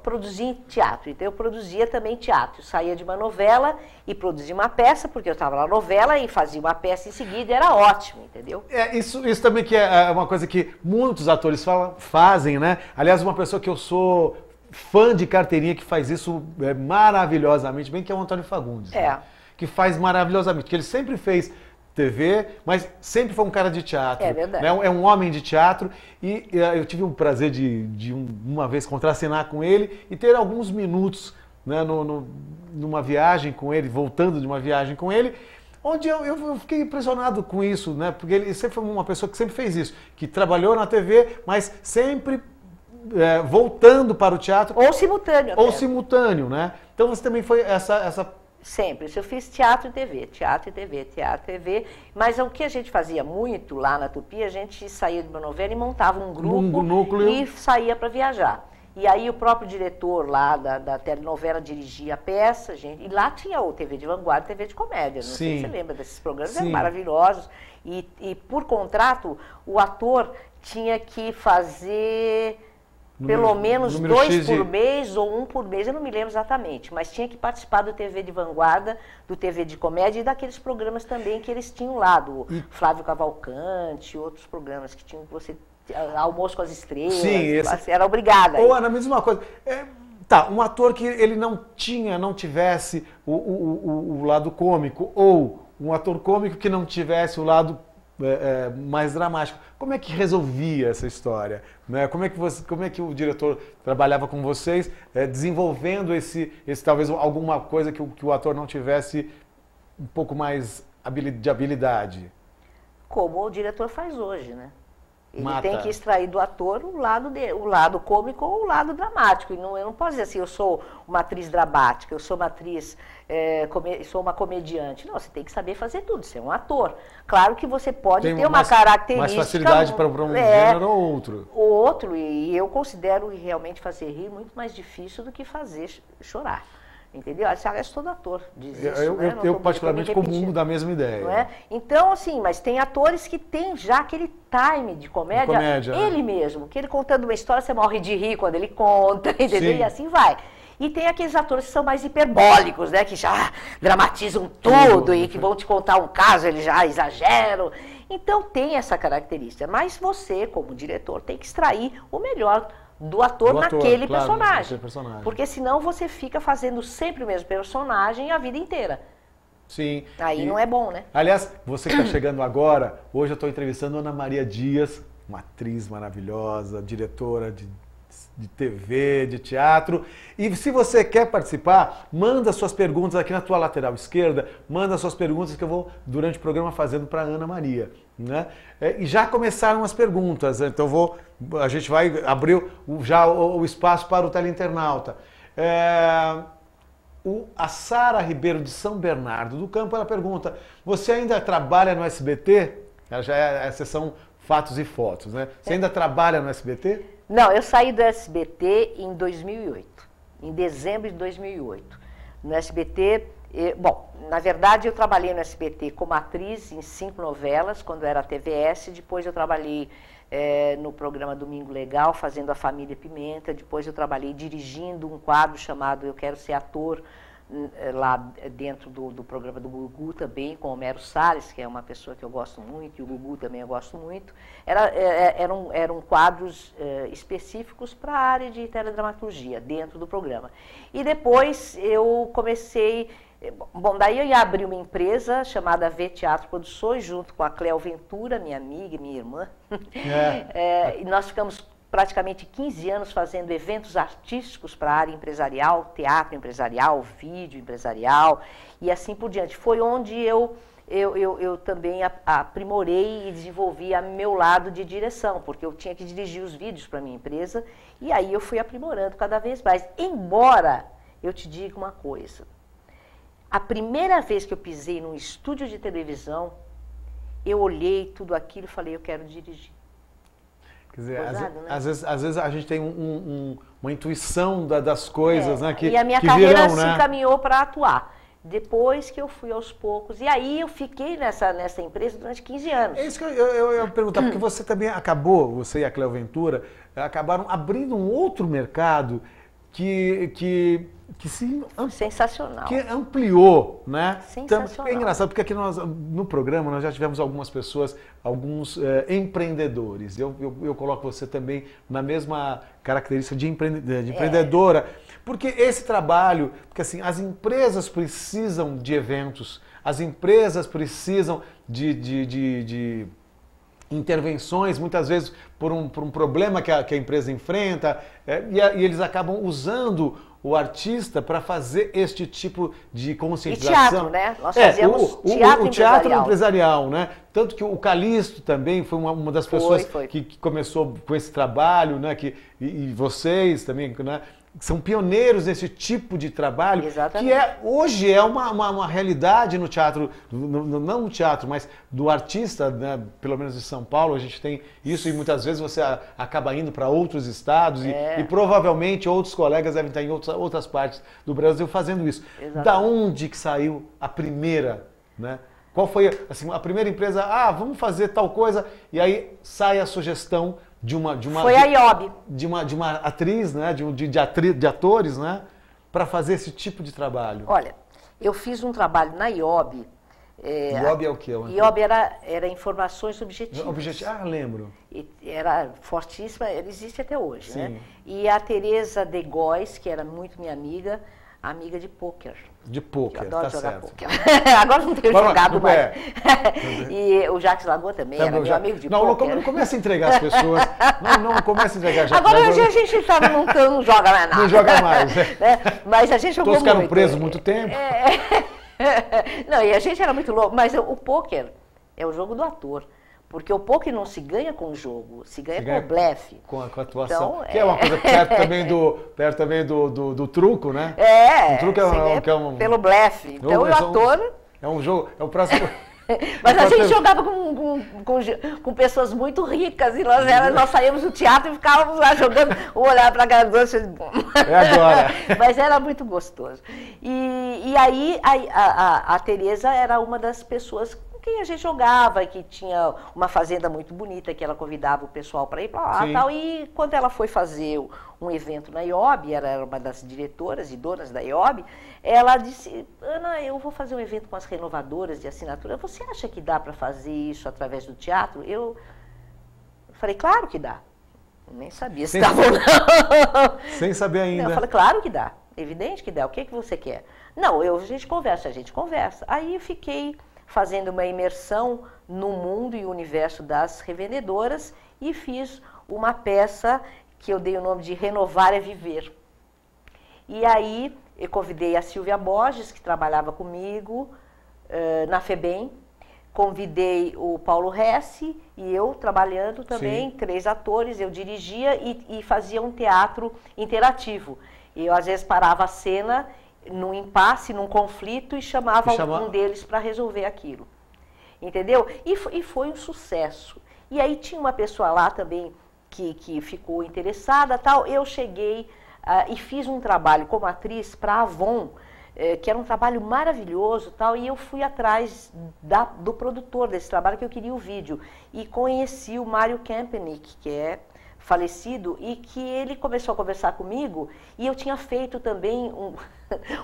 produzir teatro. Então eu produzia também teatro. Eu saía de uma novela e produzia uma peça, porque eu estava na novela e fazia uma peça em seguida e era ótimo, entendeu? Isso também que é uma coisa que muitos atores fazem, né? Aliás, uma pessoa que eu sou fã de carteirinha que faz isso maravilhosamente bem, que é o Antônio Fagundes. Né? Que faz maravilhosamente, que ele sempre fez TV, mas sempre foi um cara de teatro. É verdade. Né? É um homem de teatro e eu tive o prazer de uma vez contracenar com ele e ter alguns minutos, né, numa viagem com ele, voltando de uma viagem com ele, onde eu fiquei impressionado com isso, né? Porque ele sempre foi uma pessoa que sempre fez isso, que trabalhou na TV, mas sempre voltando para o teatro. Ou simultâneo. Ou simultâneo, né? Então você também foi essa... Sempre. Eu fiz teatro e TV, teatro e TV, teatro e TV. Mas o que a gente fazia muito lá na Tupi, a gente saía de uma novela e montava um grupo e saía para viajar. E aí o próprio diretor lá da telenovela dirigia a peça, gente, e lá tinha o TV de Vanguarda e TV de Comédia. Não sei se você lembra desses programas, eram maravilhosos. E por contrato, o ator tinha que fazer... pelo menos 2 por mês ou 1 por mês, eu não me lembro exatamente, mas tinha que participar do TV de Vanguarda, do TV de Comédia e daqueles programas também que eles tinham lá, do Flávio Cavalcante, outros programas que tinham que você... Almoço com as Estrelas, você era obrigada. Ou era a mesma coisa. Um ator que ele não tivesse o lado cômico, ou um ator cômico que não tivesse o lado mais dramático. Como é que resolvia essa história? Né? Como é que o diretor trabalhava com vocês, desenvolvendo esse talvez alguma coisa que o ator não tivesse um pouco mais de habilidade? Como o diretor faz hoje, né? Ele tem que extrair do ator o lado cômico ou o lado dramático. E eu não posso dizer assim, eu sou uma atriz dramática, eu sou uma atriz, sou uma comediante. Não, você tem que saber fazer tudo, você é um ator. Claro que você pode ter uma característica... Mais facilidade para um gênero ou outro. Outro, e eu considero realmente fazer rir muito mais difícil do que fazer chorar. Entendeu? Aliás, todo ator diz isso. Eu particularmente comungo da mesma ideia. Não é? Então, assim, mas tem atores que têm já aquele time de comédia ele mesmo, que ele contando uma história, você morre de rir quando ele conta, entendeu? Sim. E assim vai. E tem aqueles atores que são mais hiperbólicos, né? Que já dramatizam tudo e que vão te contar um caso, eles já exageram. Então tem essa característica. Mas você, como diretor, tem que extrair o melhor do ator naquele personagem. Porque senão você fica fazendo sempre o mesmo personagem a vida inteira. Sim. Aí não é bom, né? Aliás, você que está chegando agora, hoje eu estou entrevistando a Ana Maria Dias, uma atriz maravilhosa, diretora de TV, de teatro. E se você quer participar, manda suas perguntas aqui na tua lateral esquerda, manda suas perguntas que eu vou, durante o programa, fazendo para a Ana Maria. Né? E já começaram as perguntas, então a gente vai abrir já o espaço para o teleinternauta. A Sara Ribeiro de São Bernardo do Campo, ela pergunta, você ainda trabalha no SBT? Ela já é a sessão Fatos e Fotos, né? Você ainda trabalha no SBT? Não, eu saí do SBT em 2008, em dezembro de 2008. No SBT, na verdade eu trabalhei no SBT como atriz em 5 novelas, quando era a TVS, depois eu trabalhei no programa Domingo Legal, fazendo A Família Pimenta, depois eu trabalhei dirigindo um quadro chamado Eu Quero Ser Ator, lá dentro do programa do Gugu também, com o Homero Salles, que é uma pessoa que eu gosto muito, e o Gugu também eu gosto muito. Eram quadros específicos para a área de teledramaturgia, dentro do programa. E depois eu comecei... daí eu ia abrir uma empresa chamada V Teatro Produções, junto com a Cléo Ventura, minha amiga e minha irmã. E nós ficamos praticamente 15 anos fazendo eventos artísticos para a área empresarial, teatro empresarial, vídeo empresarial e assim por diante. Foi onde eu também aprimorei e desenvolvi meu lado de direção, porque eu tinha que dirigir os vídeos para a minha empresa e aí eu fui aprimorando cada vez mais. Embora eu te diga uma coisa, a primeira vez que eu pisei num estúdio de televisão, eu olhei tudo aquilo e falei, eu quero dirigir. Quer dizer, às vezes a gente tem uma intuição das coisas, né? E a minha carreira se encaminhou para atuar. Depois que eu fui aos poucos. E aí eu fiquei nessa empresa durante 15 anos. É isso que eu ia perguntar, porque você também acabou, você e a Cleo Ventura, acabaram abrindo um outro mercado que Sensacional. Que ampliou, né? Sensacional. É engraçado, porque aqui no programa nós já tivemos algumas pessoas, alguns empreendedores. Eu coloco você também na mesma característica de empreendedora. Porque esse trabalho, porque assim, as empresas precisam de eventos, as empresas precisam de intervenções, muitas vezes por um problema que a empresa enfrenta, e eles acabam usando o artista para fazer este tipo de conscientização. E teatro, né? Nós fazíamos o teatro empresarial, né? Tanto que o Calixto também foi uma das pessoas que começou com esse trabalho, né? E vocês também, né? São pioneiros nesse tipo de trabalho. Exatamente. Que hoje é uma realidade no teatro, não no teatro, mas do artista, né? Pelo menos em São Paulo a gente tem isso, e muitas vezes você acaba indo para outros estados e provavelmente outros colegas devem estar em outras partes do Brasil fazendo isso. Exatamente. Da onde que saiu a primeira, né? Qual foi assim, a primeira empresa? Vamos fazer tal coisa, e aí sai a sugestão foi a IOB. De uma atriz, né? De atores, né? Para fazer esse tipo de trabalho. Olha, eu fiz um trabalho na IOB. IOB é o quê? IOB era Informações Objetivas. Lembro. Era fortíssima, ela existe até hoje, Sim. né? E a Tereza de Góes, que era muito minha amiga de pôquer. De pôquer, adoro jogar certo. pôquer. Agora não tenho jogado mais. E o Jacques Lagoa também era meu amigo de pôquer. Não comece a entregar as pessoas. Não comece a entregar Jacques Agora Lagoa. a gente não joga mais nada. Não joga mais. Né? Mas a gente jogou todos muito. Todos ficaram presos muito tempo. Não, e a gente era muito louco. Mas o pôquer é o jogo do ator. Porque o pôquer não se ganha com o jogo, se ganha com o blefe. Com a atuação. Então, que é uma coisa perto também do truco, né? O truco pelo blefe. Então o ator... É um jogo, é o próximo... Mas a gente jogava com pessoas muito ricas e nós saímos do teatro e ficávamos lá jogando, olhar para a cara do outro. É agora. Mas era muito gostoso. E aí a Tereza era uma das pessoas com quem a gente jogava, que tinha uma fazenda muito bonita, que ela convidava o pessoal para ir para lá e tal. E quando ela foi fazer um evento na IOB, ela era uma das diretoras e donas da IOB, ela disse: Ana, eu vou fazer um evento com as renovadoras de assinatura, você acha que dá para fazer isso através do teatro? Eu falei: claro que dá. Eu nem sabia se dava ou não. Sem saber ainda. Não, eu falei: claro que dá, evidente que dá, o que você quer? Não, a gente conversa. Aí fiquei fazendo uma imersão no mundo e universo das revendedoras e fiz uma peça que eu dei o nome de Renovar é Viver. E aí eu convidei a Silvia Borges, que trabalhava comigo na FEBEM, convidei o Paulo Hesse e eu trabalhando também, 3 atores, eu dirigia e fazia um teatro interativo. Eu às vezes parava a cena num impasse, num conflito, e chamava um deles para resolver aquilo. Entendeu? E foi um sucesso. E aí tinha uma pessoa lá também que ficou interessada, tal. Eu cheguei e fiz um trabalho como atriz para a Avon, que era um trabalho maravilhoso, tal, e eu fui atrás do produtor desse trabalho, que eu queria o vídeo. E conheci o Mário Kempenick, que é falecido, e que ele começou a conversar comigo, e eu tinha feito também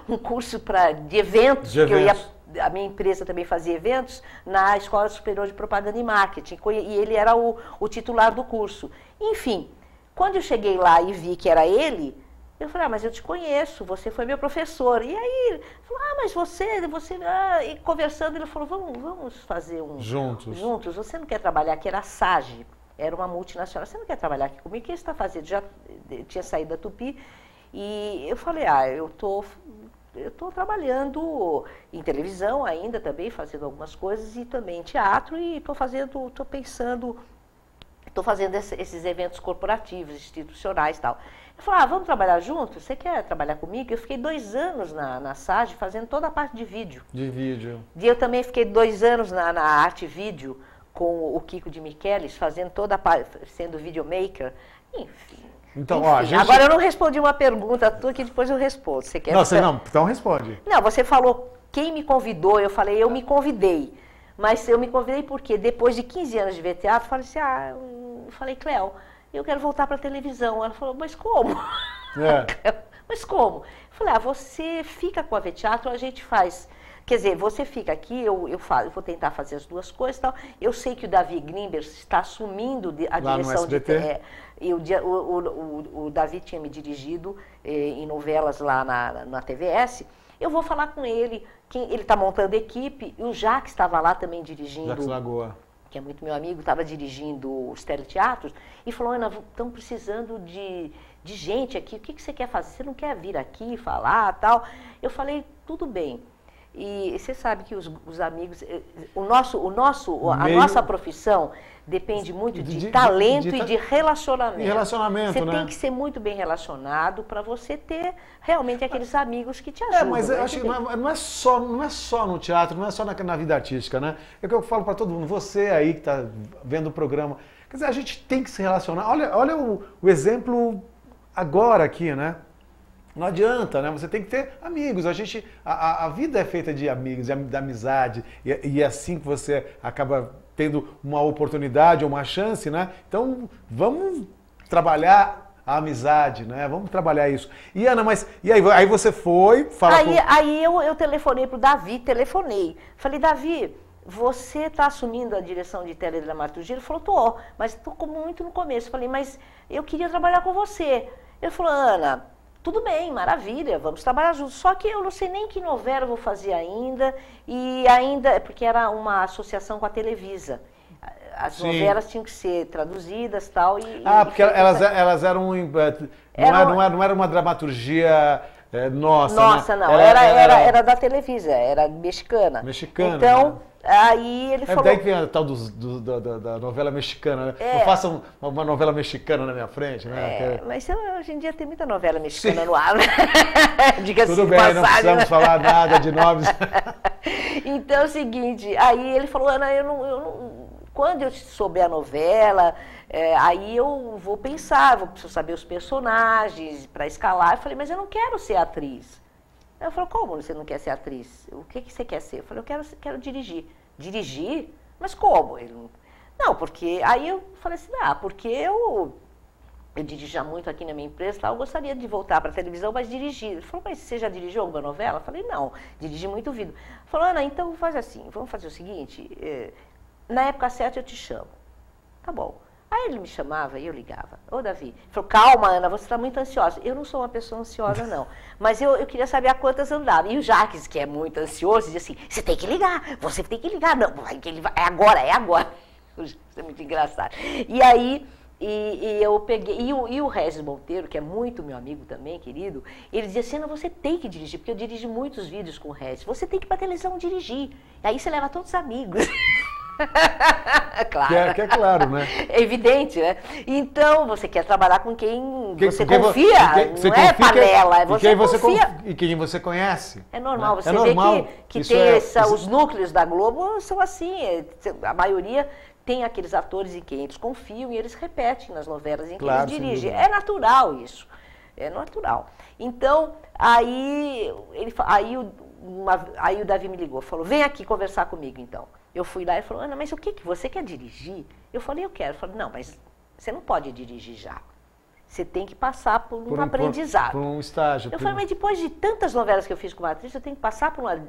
um curso de eventos, que a minha empresa também fazia eventos, na Escola Superior de Propaganda e Marketing, e ele era o titular do curso. Enfim, quando eu cheguei lá e vi que era ele, eu falei: mas eu te conheço, você foi meu professor. E aí, ele falou: mas você... E conversando, ele falou: vamos fazer juntos. Você não quer trabalhar aqui? Era a SAGE. Era uma multinacional. Você não quer trabalhar aqui comigo? O que você está fazendo? Já tinha saído da Tupi. E eu falei: eu estou trabalhando em televisão ainda também, fazendo algumas coisas, e também em teatro, e estou fazendo esses eventos corporativos, institucionais e tal. Eu falei: vamos trabalhar juntos? Você quer trabalhar comigo? Eu fiquei 2 anos na SAGE fazendo toda a parte de vídeo. E eu também fiquei 2 anos na Arte Vídeo, com o Kiko de Michelis, fazendo toda a parte, sendo videomaker, enfim. Então, agora eu não respondi uma pergunta tua, que depois eu respondo. Você quer? Não, então responde. Não, você falou quem me convidou, eu falei, eu me convidei. Mas eu me convidei porque depois de 15 anos de ver teatro, eu falei assim, eu falei, Cléo, eu quero voltar para a televisão. Ela falou, mas como? Mas como? Eu falei, você fica com a Ver Teatro, a gente faz. Quer dizer, você fica aqui, eu vou tentar fazer as duas coisas e tal. Eu sei que o Davi Grimber está assumindo a direção de... o Davi tinha me dirigido em novelas lá na TVS. Eu vou falar com ele, ele está montando equipe, e o Jacques estava lá também dirigindo. Jacques Lagoa. Que é muito meu amigo, estava dirigindo os teleteatros, e falou, Ana, estão precisando de gente aqui, o que você quer fazer? Você não quer vir aqui falar, tal? Eu falei, tudo bem. E você sabe que os amigos, a nossa profissão depende muito de talento e de relacionamento. E relacionamento, você tem que ser muito bem relacionado para você ter realmente aqueles amigos que te ajudam. Mas eu acho que não é só no teatro, não é só na vida artística, né? É o que eu falo para todo mundo, você aí que está vendo o programa, quer dizer, a gente tem que se relacionar. Olha o exemplo agora aqui, né? Não adianta, né? Você tem que ter amigos. A vida é feita de amigos, de amizade. E é assim que você acaba tendo uma oportunidade ou uma chance, né? Então, vamos trabalhar a amizade, né? Vamos trabalhar isso. E Ana, aí você foi, Aí eu telefonei pro Davi, Falei, Davi, você está assumindo a direção de teledramaturgia? Ele falou, tô, mas estou muito no começo. Falei, mas eu queria trabalhar com você. Ele falou, Ana, tudo bem, maravilha, vamos trabalhar juntos. Só que eu não sei nem que novela eu vou fazer ainda, porque era uma associação com a Televisa. As novelas tinham que ser traduzidas e tal. Porque elas eram... Não era uma dramaturgia nossa, nossa, né? Não. Era da Televisa, era mexicana. Então... Né? Aí ele falou... Daí que vem a tal da novela mexicana, né? Não façam uma novela mexicana na minha frente, né? Mas hoje em dia tem muita novela mexicana no ar, né? Diga-se Tudo bem, não precisamos falar nada de nomes. Então é o seguinte, aí ele falou, Ana, quando eu souber a novela, aí eu vou pensar, vou precisar saber os personagens para escalar. Eu falei, mas eu não quero ser atriz. Ela falou, como você não quer ser atriz? O que você quer ser? Eu falei, eu quero dirigir. Dirigir? Mas como? Não, porque... Aí eu falei assim, porque eu dirijo já muito aqui na minha empresa, eu gostaria de voltar para a televisão, mas dirigir. Ele falou, mas você já dirigiu alguma novela? Eu falei, não, dirigi muito vídeo. Ele falou, Ana, então faz assim, vamos fazer o seguinte, na época certa eu te chamo. Tá bom. Aí ele me chamava e eu ligava. Ô, Davi. Ele falou, calma, Ana, você está muito ansiosa. Eu não sou uma pessoa ansiosa, não. Mas eu queria saber a quantas andava. E o Jacques, que é muito ansioso, dizia assim, você tem que ligar, você tem que ligar. Não, é agora. Isso é muito engraçado. E aí, eu peguei... E o Regis Monteiro, que é muito meu amigo também, querido, ele dizia assim, Ana, você tem que dirigir, porque eu dirijo muitos vídeos com o Regis. Você tem que ir para a televisão dirigir. E aí você leva todos os amigos. Claro. Que é claro, né? É evidente, né? Então, você quer trabalhar com quem você confia, não é panela, você confia. E quem você conhece. É normal, né? Você vê que tem os núcleos da Globo são assim, a maioria tem aqueles atores em quem eles confiam e eles repetem nas novelas em que eles dirigem. É natural isso, é natural. Então, aí o Davi me ligou, falou, vem aqui conversar comigo então. Eu fui lá e falou, Ana, mas o que você quer dirigir? Eu falei, eu quero. Ele falou, não, mas você não pode dirigir já. Você tem que passar por um aprendizado. Por um estágio. Eu falei, mas depois de tantas novelas que eu fiz como atriz, eu tenho que passar por uma...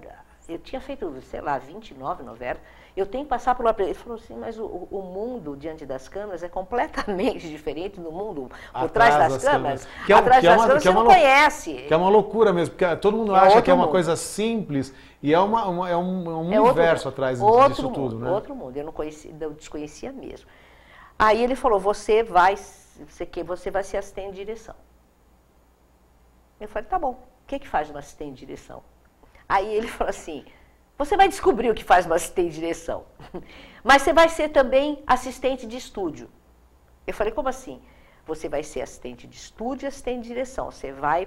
Eu tinha feito, sei lá, 29 novelas. Eu tenho que passar por uma... Ele falou assim, mas o mundo diante das câmeras é completamente diferente do mundo por trás das câmeras. Atrás das câmeras você não conhece. Que é uma loucura mesmo, porque todo mundo acha que é uma coisa simples e é um universo atrás disso tudo, né? Outro mundo, eu desconhecia mesmo. Aí ele falou, você vai ser assistente de direção. Eu falei, tá bom, o que faz uma assistente de direção? Aí ele falou assim, você vai descobrir o que faz uma assistente de direção, mas você vai ser também assistente de estúdio. Eu falei, como assim? Você vai ser assistente de estúdio e assistente de direção. Você vai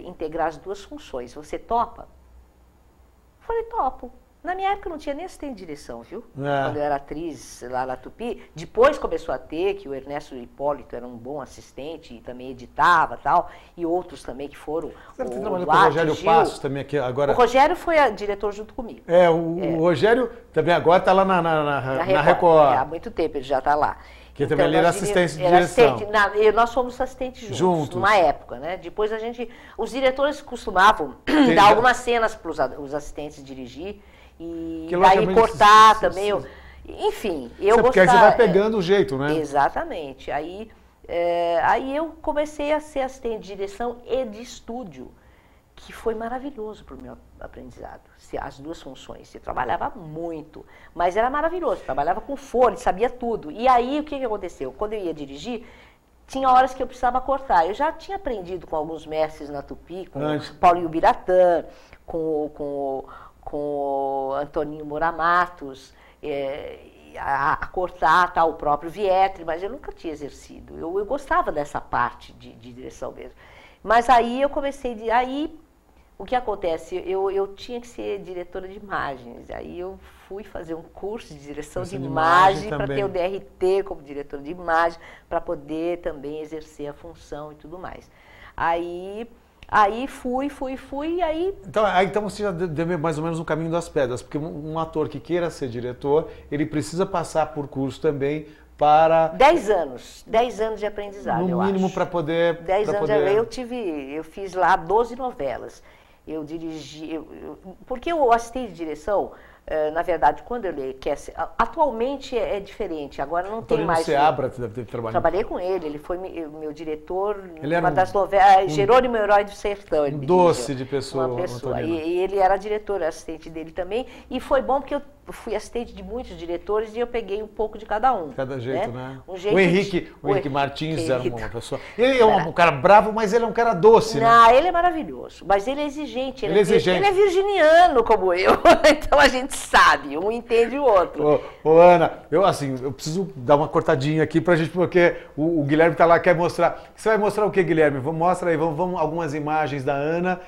integrar as duas funções. Você topa? Eu falei, topo. Na minha época não tinha nem assistente de direção, viu? É. Quando eu era atriz lá na Tupi. Depois começou a ter, que o Ernesto Hipólito era um bom assistente e também editava e tal. E outros também que foram. Você trabalhou com o Rogério Passos também aqui agora. O Rogério foi diretor junto comigo. O Rogério também agora está lá na Record. Há muito tempo ele já está lá. Que também ele era assistente de direção. Nós fomos assistentes juntos, numa época, né? Depois os diretores costumavam dar algumas cenas para os assistentes dirigir e daí cortar também. Enfim, eu gostava. Porque aí você vai pegando o jeito, né? Exatamente. Aí eu comecei a ser assistente de direção e de estúdio, que foi maravilhoso para o meu aprendizado, as duas funções. Eu trabalhava muito, mas era maravilhoso, trabalhava com fone, sabia tudo. E aí, o que aconteceu? Quando eu ia dirigir, tinha horas que eu precisava cortar. Eu já tinha aprendido com alguns mestres na Tupi, com o Paulinho Biratã, com o Antoninho Moura Matos, a cortar, o próprio Vietri, mas eu nunca tinha exercido. Eu gostava dessa parte de direção mesmo. Mas aí eu comecei, o que acontece? Eu tinha que ser diretora de imagens, aí eu fui fazer um curso de direção de imagem para ter o DRT como diretora de imagem, para poder também exercer a função e tudo mais. Aí fui, e aí... Então você já deu mais ou menos um caminho das pedras, porque um ator que queira ser diretor, ele precisa passar por curso também para... 10 anos de aprendizado, eu acho. No mínimo para poder... 10 anos, eu fiz lá 12 novelas. Eu dirigi... Porque o assistente de direção, na verdade, quando ele quer ser... Atualmente é diferente, agora não tem mais... Seabra, você deve ter trabalhado. Trabalhei com ele foi meu diretor, ele uma das novelas, Jerônimo Herói do Sertão. Ele doce de pessoa. Uma pessoa. E ele era diretor, assistente dele também, e foi bom porque eu fui assistente de muitos diretores e eu peguei um pouco de cada um. Cada jeito, né? Um jeito o Henrique Martins era uma pessoa... Ele é um cara bravo, mas ele é um cara doce, né? Não, ele é maravilhoso, mas ele é exigente. Ele é virginiano, como eu. Então a gente sabe, um entende o outro. Ô Ana, eu preciso dar uma cortadinha aqui pra gente, porque o Guilherme tá lá, quer mostrar. Você vai mostrar o que, Guilherme? Mostra aí, vamos algumas imagens da Ana.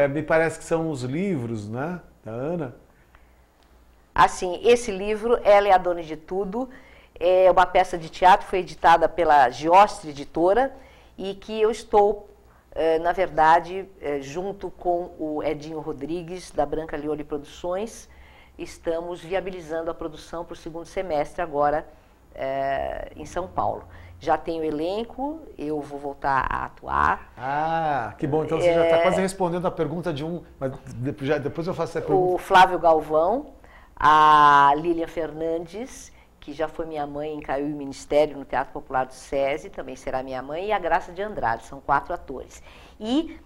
Me parece que são os livros, né? Da Ana. Assim, esse livro, Ela é a Dona de Tudo, é uma peça de teatro, foi editada pela Giostre Editora, e que eu estou, na verdade, junto com o Edinho Rodrigues, da Branca Lioli Produções, estamos viabilizando a produção para o segundo semestre agora em São Paulo. Já tenho elenco, eu vou voltar a atuar. Ah, que bom. Então você já está quase respondendo a pergunta de um... Mas depois eu faço essa pergunta. O Flávio Galvão, a Lília Fernandes, que já foi minha mãe em Caiu e Ministério, no Teatro Popular do SESI, também será minha mãe, e a Graça de Andrade, são 4 atores. E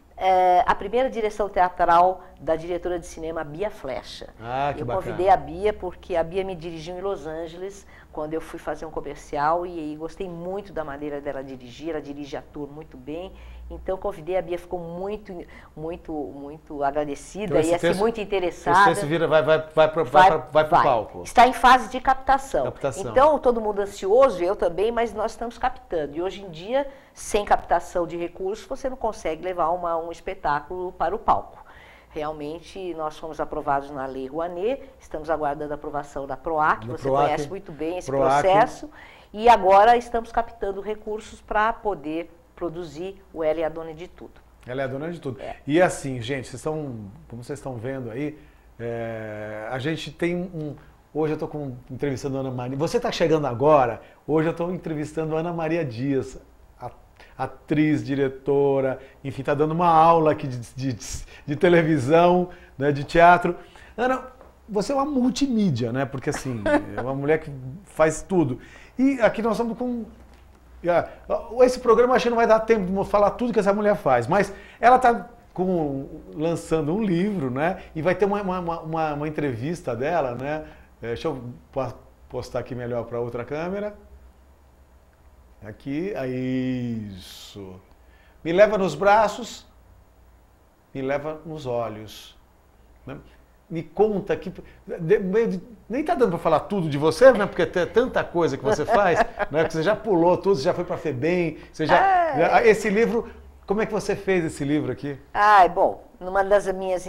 a primeira direção teatral da diretora de cinema, Bia Flecha. Ah, que bacana. Convidei a Bia porque a Bia me dirigiu em Los Angeles, quando eu fui fazer um comercial, e gostei muito da maneira dela dirigir, ela dirige ator muito bem. Então, convidei a Bia, ficou muito agradecida então, e assim, muito interessada. Esse vira, vai para o palco. Está em fase de captação. Captação. Então, todo mundo ansioso, eu também, mas nós estamos captando. E hoje em dia, sem captação de recursos, você não consegue levar um espetáculo para o palco. Realmente, nós fomos aprovados na Lei Rouanet, estamos aguardando a aprovação da PROAC, você conhece muito bem esse processo, e agora estamos captando recursos para poder produzir o Ela é a Dona de Tudo. Ela é a dona de tudo. E assim, gente, como vocês estão vendo aí, a gente tem hoje eu estou entrevistando a Ana Maria. Você está chegando agora, hoje eu estou entrevistando a Ana Maria Dias, atriz, diretora, enfim, está dando uma aula aqui de televisão, né, de teatro. Ana, você é uma multimídia, né? Porque assim, é uma mulher que faz tudo. E aqui nós estamos com... Esse programa acho que não vai dar tempo de falar tudo que essa mulher faz, mas ela está lançando um livro, né? E vai ter uma entrevista dela, né? Deixa eu postar aqui melhor para outra câmera. Aqui, isso. Me leva nos braços, me leva nos olhos. Né? Me conta que... Nem está dando para falar tudo de você, né? Porque tem tanta coisa que você faz, né? Que você já pulou tudo, você já foi para a FEBEM, Esse livro, como é que você fez esse livro aqui? Bom, numa das minhas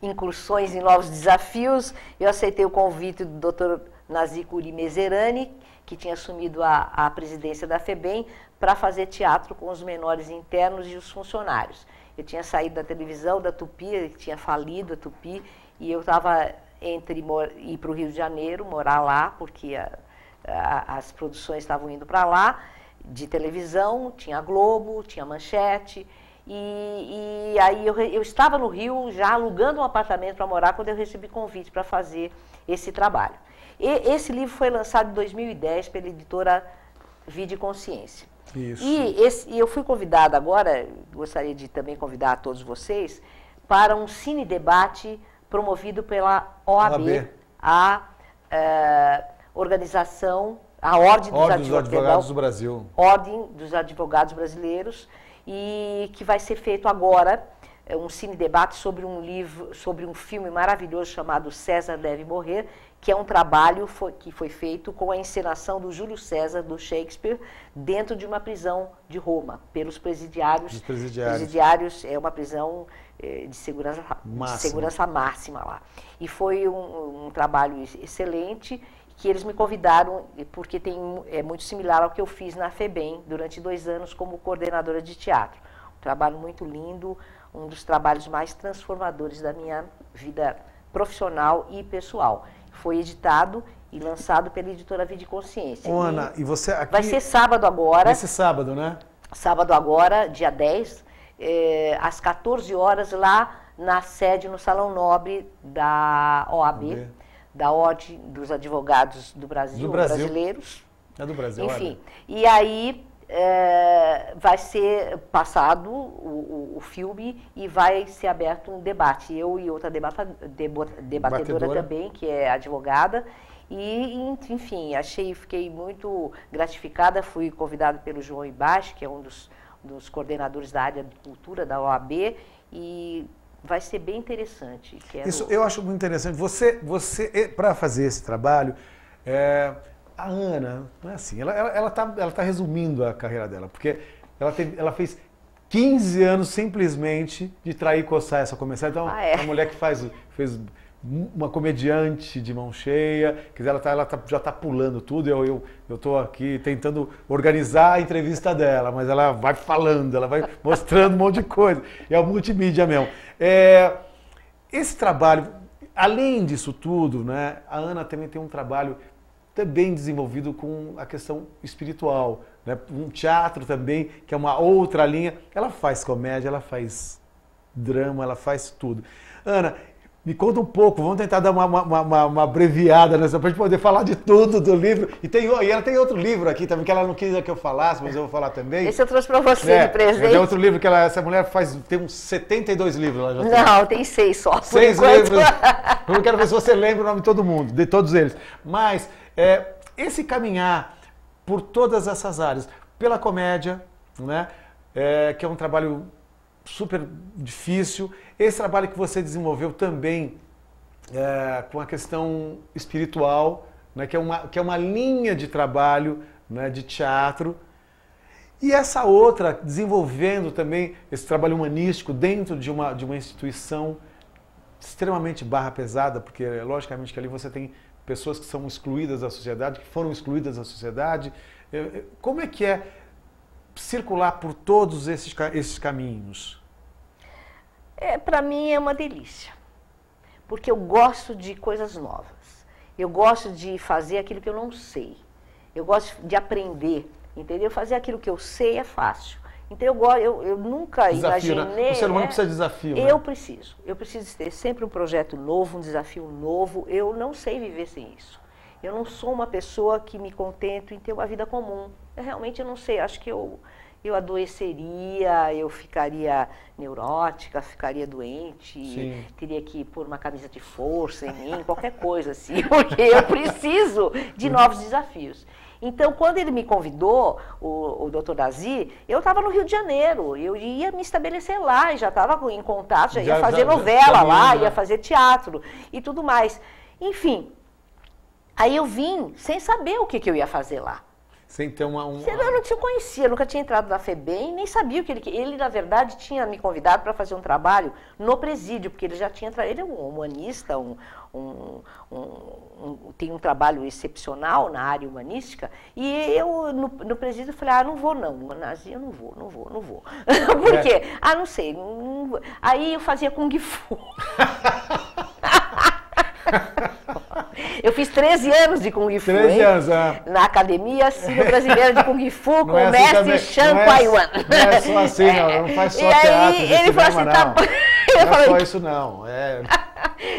incursões em novos desafios, eu aceitei o convite do Dr. Nazir Kuri Meserani, que tinha assumido a presidência da FEBEM, para fazer teatro com os menores internos e os funcionários. Eu tinha saído da televisão, da Tupi, tinha falido a Tupi, e eu estava entre ir para o Rio de Janeiro, morar lá, porque as produções estavam indo para lá, de televisão, tinha Globo, tinha Manchete, e aí eu estava no Rio já alugando um apartamento para morar quando eu recebi convite para fazer esse trabalho. Esse livro foi lançado em 2010 pela editora Vida e Consciência. Isso. E eu fui convidada agora, gostaria de também convidar a todos vocês, para um cine-debate promovido pela OAB, a organização, a Ordem dos Advogados do Brasil. Ordem dos Advogados Brasileiros, e que vai ser feito agora, um cine-debate sobre um livro, sobre um filme maravilhoso chamado César Deve Morrer, que é um trabalho que foi feito com a encenação do Júlio César, do Shakespeare, dentro de uma prisão de Roma, pelos presidiários. Presidiários é uma prisão de segurança máxima lá. E foi um trabalho excelente, que eles me convidaram, porque é muito similar ao que eu fiz na FEBEM durante 2 anos como coordenadora de teatro. Um trabalho muito lindo, um dos trabalhos mais transformadores da minha vida profissional e pessoal. Foi editado e lançado pela editora Vida e Consciência. Ô, Ana, e você aqui... Vai ser sábado agora. Esse sábado, né? Sábado agora, dia 10, às 14 horas, lá na sede, no Salão Nobre da OAB, da Ordem dos Advogados do Brasil, brasileiros. É do Brasil, enfim. E aí vai ser passado o filme e vai ser aberto um debate. Eu e outra debatedora também, que é advogada. E, enfim, fiquei muito gratificada. Fui convidada pelo João Ibache, que é um dos coordenadores da área de cultura da OAB, e vai ser bem interessante. Isso eu acho muito interessante. Você para fazer esse trabalho, a Ana, não é assim, ela tá resumindo a carreira dela, porque ela fez 15 anos simplesmente de trair e coçar essa comercial. Então, é uma mulher que fez uma comediante de mão cheia, quer dizer, ela já está pulando tudo, eu estou aqui tentando organizar a entrevista dela, mas ela vai falando, ela vai mostrando um monte de coisa, é o multimídia mesmo. Esse trabalho, além disso tudo, né, a Ana também tem um trabalho também desenvolvido com a questão espiritual, né, um teatro também, que é uma outra linha, ela faz comédia, ela faz drama, ela faz tudo. Ana, me conta um pouco, vamos tentar dar uma abreviada nessa, para a gente poder falar de tudo do livro. E ela tem outro livro aqui também, que ela não quis que eu falasse, mas eu vou falar também. Esse eu trouxe para você de presente. Tem outro livro que essa mulher tem uns 72 livros. Ela já não, tem 6 só. 6 livros. Eu quero ver se você lembra o nome de todo mundo, de todos eles. Mas esse caminhar por todas essas áreas, pela comédia, né, que é um trabalho super difícil, esse trabalho que você desenvolveu também com a questão espiritual, né, que é uma linha de trabalho, né, de teatro, e essa outra desenvolvendo também esse trabalho humanístico dentro de uma instituição extremamente barra pesada, porque logicamente que ali você tem pessoas que são excluídas da sociedade, que foram excluídas da sociedade. Como é que é circular por todos esses caminhos? Para mim é uma delícia, porque eu gosto de coisas novas, eu gosto de fazer aquilo que eu não sei, eu gosto de aprender, entendeu? Fazer aquilo que eu sei é fácil, então eu nunca imaginei... Né? O ser humano precisa de desafio, né? Eu preciso ter sempre um projeto novo, um desafio novo, eu não sei viver sem isso. Eu não sou uma pessoa que me contento em ter uma vida comum, eu não sei, acho que eu adoeceria, eu ficaria neurótica, ficaria doente, teria que pôr uma camisa de força em mim, qualquer coisa assim, porque eu preciso de novos desafios. Então, quando ele me convidou, o Dr. Nazir, eu estava no Rio de Janeiro, eu ia me estabelecer lá, e já estava em contato, já ia fazer novela lá, ia fazer teatro e tudo mais. Enfim, aí eu vim sem saber o que eu ia fazer lá. sem ter uma... Eu não te conhecia, nunca tinha entrado na FEBEM, nem sabia o que ele queria. Ele, na verdade, tinha me convidado para fazer um trabalho no presídio, porque ele já tinha... Ele é um humanista, tem um trabalho excepcional na área humanística, e eu, no presídio, falei, não vou não, Nazi, eu não vou. Por quê? Não sei. Aí eu fazia Kung Fu. Eu fiz 13 anos de Kung Fu, 13 anos, na Academia Sírio-Brasileira de Kung Fu com o mestre Chan Kwai-wan. Não é só assim, não faz só teatro de ele falou assim, não. Não é só isso, não.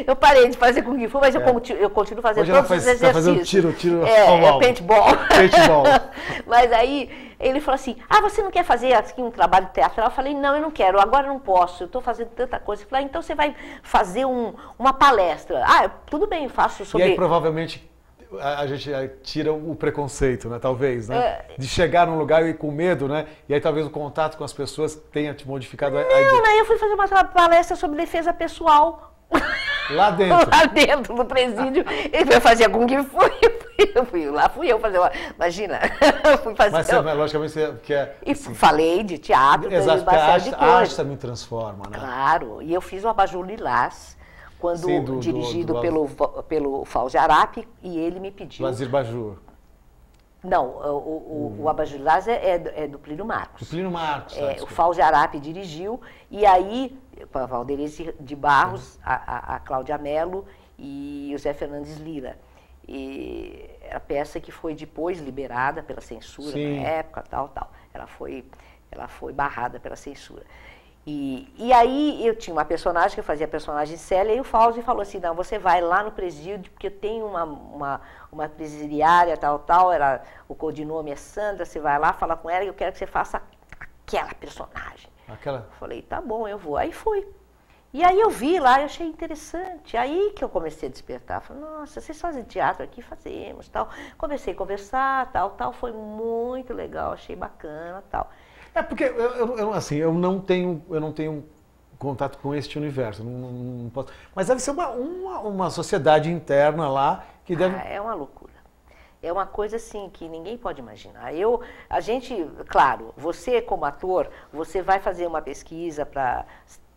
Eu parei de fazer Kung Fu, mas eu continuo fazendo hoje todos os exercícios. Tá fazendo tiro paintball. Paintball. Mas aí ele falou assim, você não quer fazer aqui um trabalho teatral? Eu falei, não, eu não quero, agora eu não posso, eu estou fazendo tanta coisa. Ele falou, então você vai fazer uma palestra. Tudo bem, eu faço sobre... E aí provavelmente a gente tira o preconceito, né, talvez, né? De chegar num lugar e ir com medo, né? E aí talvez o contato com as pessoas tenha te modificado a ideia. Não, eu fui fazer uma palestra sobre defesa pessoal. Lá dentro? Lá dentro, no presídio. Ele fazia Kung Fu, fui eu fazer uma... Imagina, eu fui fazer... Mas logicamente você quer... E falei de teatro, exato, porque a arte também transforma, né? Claro, e eu fiz o Abajur Lilás, quando dirigido pelo Fauzi Arap, e ele me pediu... Vazir Bajur. Não, o Abajur Lilás é do Plínio Marcos. Do Plínio Marcos. O Fauzi Arap dirigiu, e aí, a Valderice de Barros, a Cláudia Mello e o Zé Fernandes Lira. E a peça que foi depois liberada pela censura, sim, na época, tal. Ela foi barrada pela censura. E aí eu tinha uma personagem, que eu fazia a personagem Célia, e o Fauzi falou assim, não, você vai lá no presídio, porque eu tenho uma presidiária, tal, o codinome é Sandra, você vai lá, fala com ela, e eu quero que você faça aquela personagem. Eu falei, tá bom, eu vou. Aí fui. E aí eu vi lá, eu achei interessante. Aí que eu comecei a despertar. Falei, nossa, vocês fazem teatro aqui? Fazemos, tal. Comecei a conversar, tal. Foi muito legal, achei bacana, tal. Porque eu não tenho contato com este universo, não posso. Mas deve ser uma sociedade interna lá que deve... É uma loucura. É uma coisa assim que ninguém pode imaginar. A gente, claro, você como ator, você vai fazer uma pesquisa para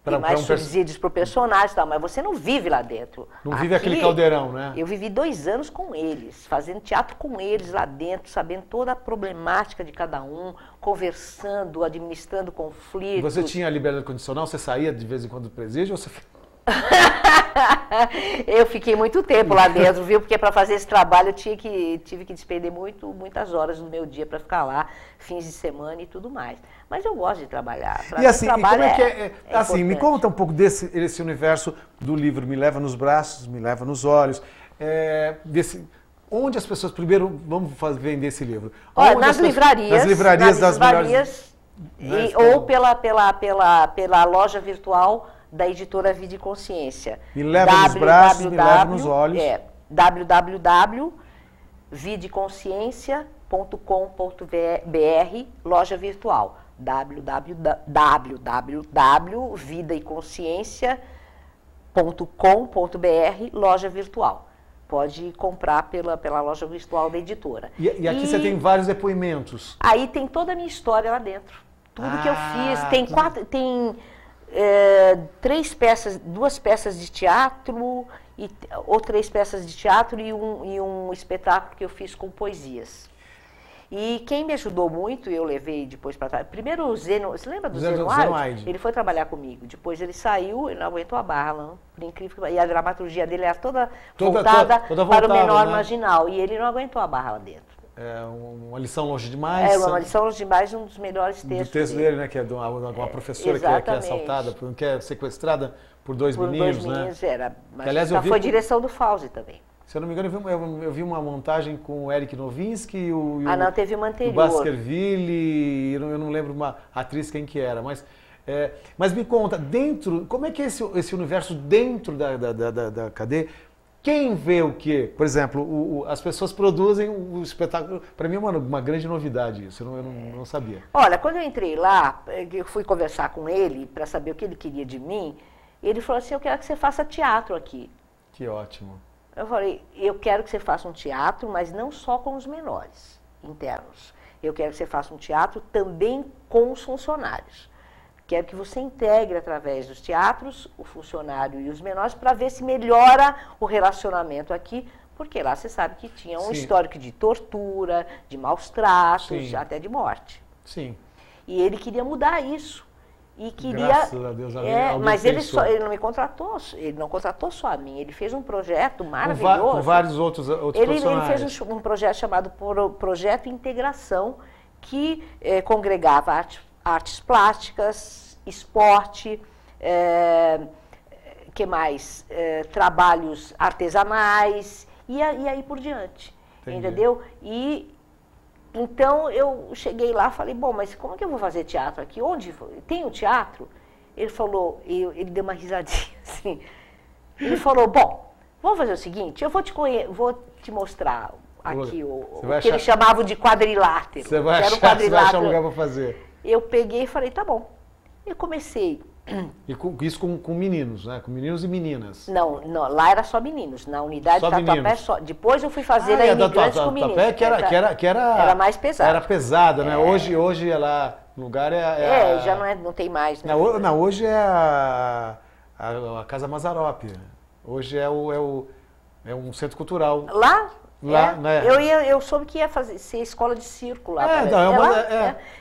ter mais subsídios para o personagem, tal, mas você não vive lá dentro. Não vive aquele caldeirão, né? Eu vivi 2 anos com eles, fazendo teatro com eles lá dentro, sabendo toda a problemática de cada um, conversando, administrando conflitos. E você tinha liberdade condicional? Você saía de vez em quando do presídio ou você... Eu fiquei muito tempo lá dentro, viu? Porque para fazer esse trabalho eu tive que despender muitas horas do meu dia para ficar lá, fins de semana e tudo mais. Mas eu gosto de trabalhar. E assim, como é que é assim, me conta um pouco desse universo do livro Me Leva nos Braços, Me Leva nos Olhos, onde as pessoas, primeiro, vamos vender esse livro? Nas livrarias das melhores... ou pela loja virtual da editora Vida e Consciência. Me Leva nos Braços, Me Leva nos Olhos. www.videconsciencia.com.br, loja virtual. www.videconsciencia.com.br, loja virtual. Pode comprar pela loja virtual da editora. E aqui você tem vários depoimentos. Aí tem toda a minha história lá dentro. Tudo que eu fiz. Tem 2 peças de teatro, ou 3 peças de teatro e um espetáculo que eu fiz com poesias. E quem me ajudou muito, eu levei depois para trás. Primeiro o Zeno, você lembra do Zenoide? Ele foi trabalhar comigo. Depois ele saiu, ele não aguentou a barra, não, por incrível que pareça. E a dramaturgia dele era toda voltada para o menor marginal. E ele não aguentou a barra lá dentro. É uma lição longe demais. Uma lição longe demais, um dos melhores textos. Do texto dele, né? Que é de uma professora que é assaltada, que é sequestrada por 2 meninos, né? Mas aliás, foi direção do Fauzi também. Se eu não me engano, eu vi uma montagem com o Eric Novinsky e não, teve uma anterior. O Baskerville, eu não lembro uma atriz quem que era, mas me conta, como é que é esse universo dentro da cadeia? Quem vê o quê? Por exemplo, as pessoas produzem o espetáculo. Para mim é uma grande novidade isso, eu não sabia. Olha, quando eu entrei lá, eu fui conversar com ele para saber o que ele queria de mim, ele falou assim, eu quero que você faça teatro aqui. Que ótimo. Eu falei, eu quero que você faça um teatro, mas não só com os menores. internos. Eu quero que você faça um teatro também com os funcionários. Quero que você integre através dos teatros o funcionário e os menores para ver se melhora o relacionamento aqui, porque lá você sabe que tinha um histórico de tortura, de maus tratos, até de morte. Sim. E ele queria mudar isso. E queria, graças a Deus, mas ele não me contratou, ele não contratou só a mim, ele fez um projeto maravilhoso. Com vários outros ele fez um projeto chamado Projeto Integração, que congregava artes plásticas, esporte, que mais? Trabalhos artesanais, e aí por diante. Entendi. Entendeu? Então, eu cheguei lá e falei, bom, mas como que eu vou fazer teatro aqui? Onde? Tem um teatro? Ele falou, ele deu uma risadinha assim. Ele falou, bom, vamos fazer o seguinte, eu vou te mostrar aqui o que eles chamavam de quadrilátero. Você vai achar um lugar para fazer. Eu peguei e falei, tá bom. Eu comecei... E isso com meninos, né? Com meninos e meninas. Não, lá era só meninos. Na unidade do Tatuapé só. Depois eu fui fazer na Imigrantes com meninos. Que era mais pesada. Era pesada, né? Hoje é lá, no lugar já não tem mais. Né? Não, hoje é a Casa Mazzaropi. Hoje é um centro cultural. Lá, né? Eu soube que ia ser escola de circo lá.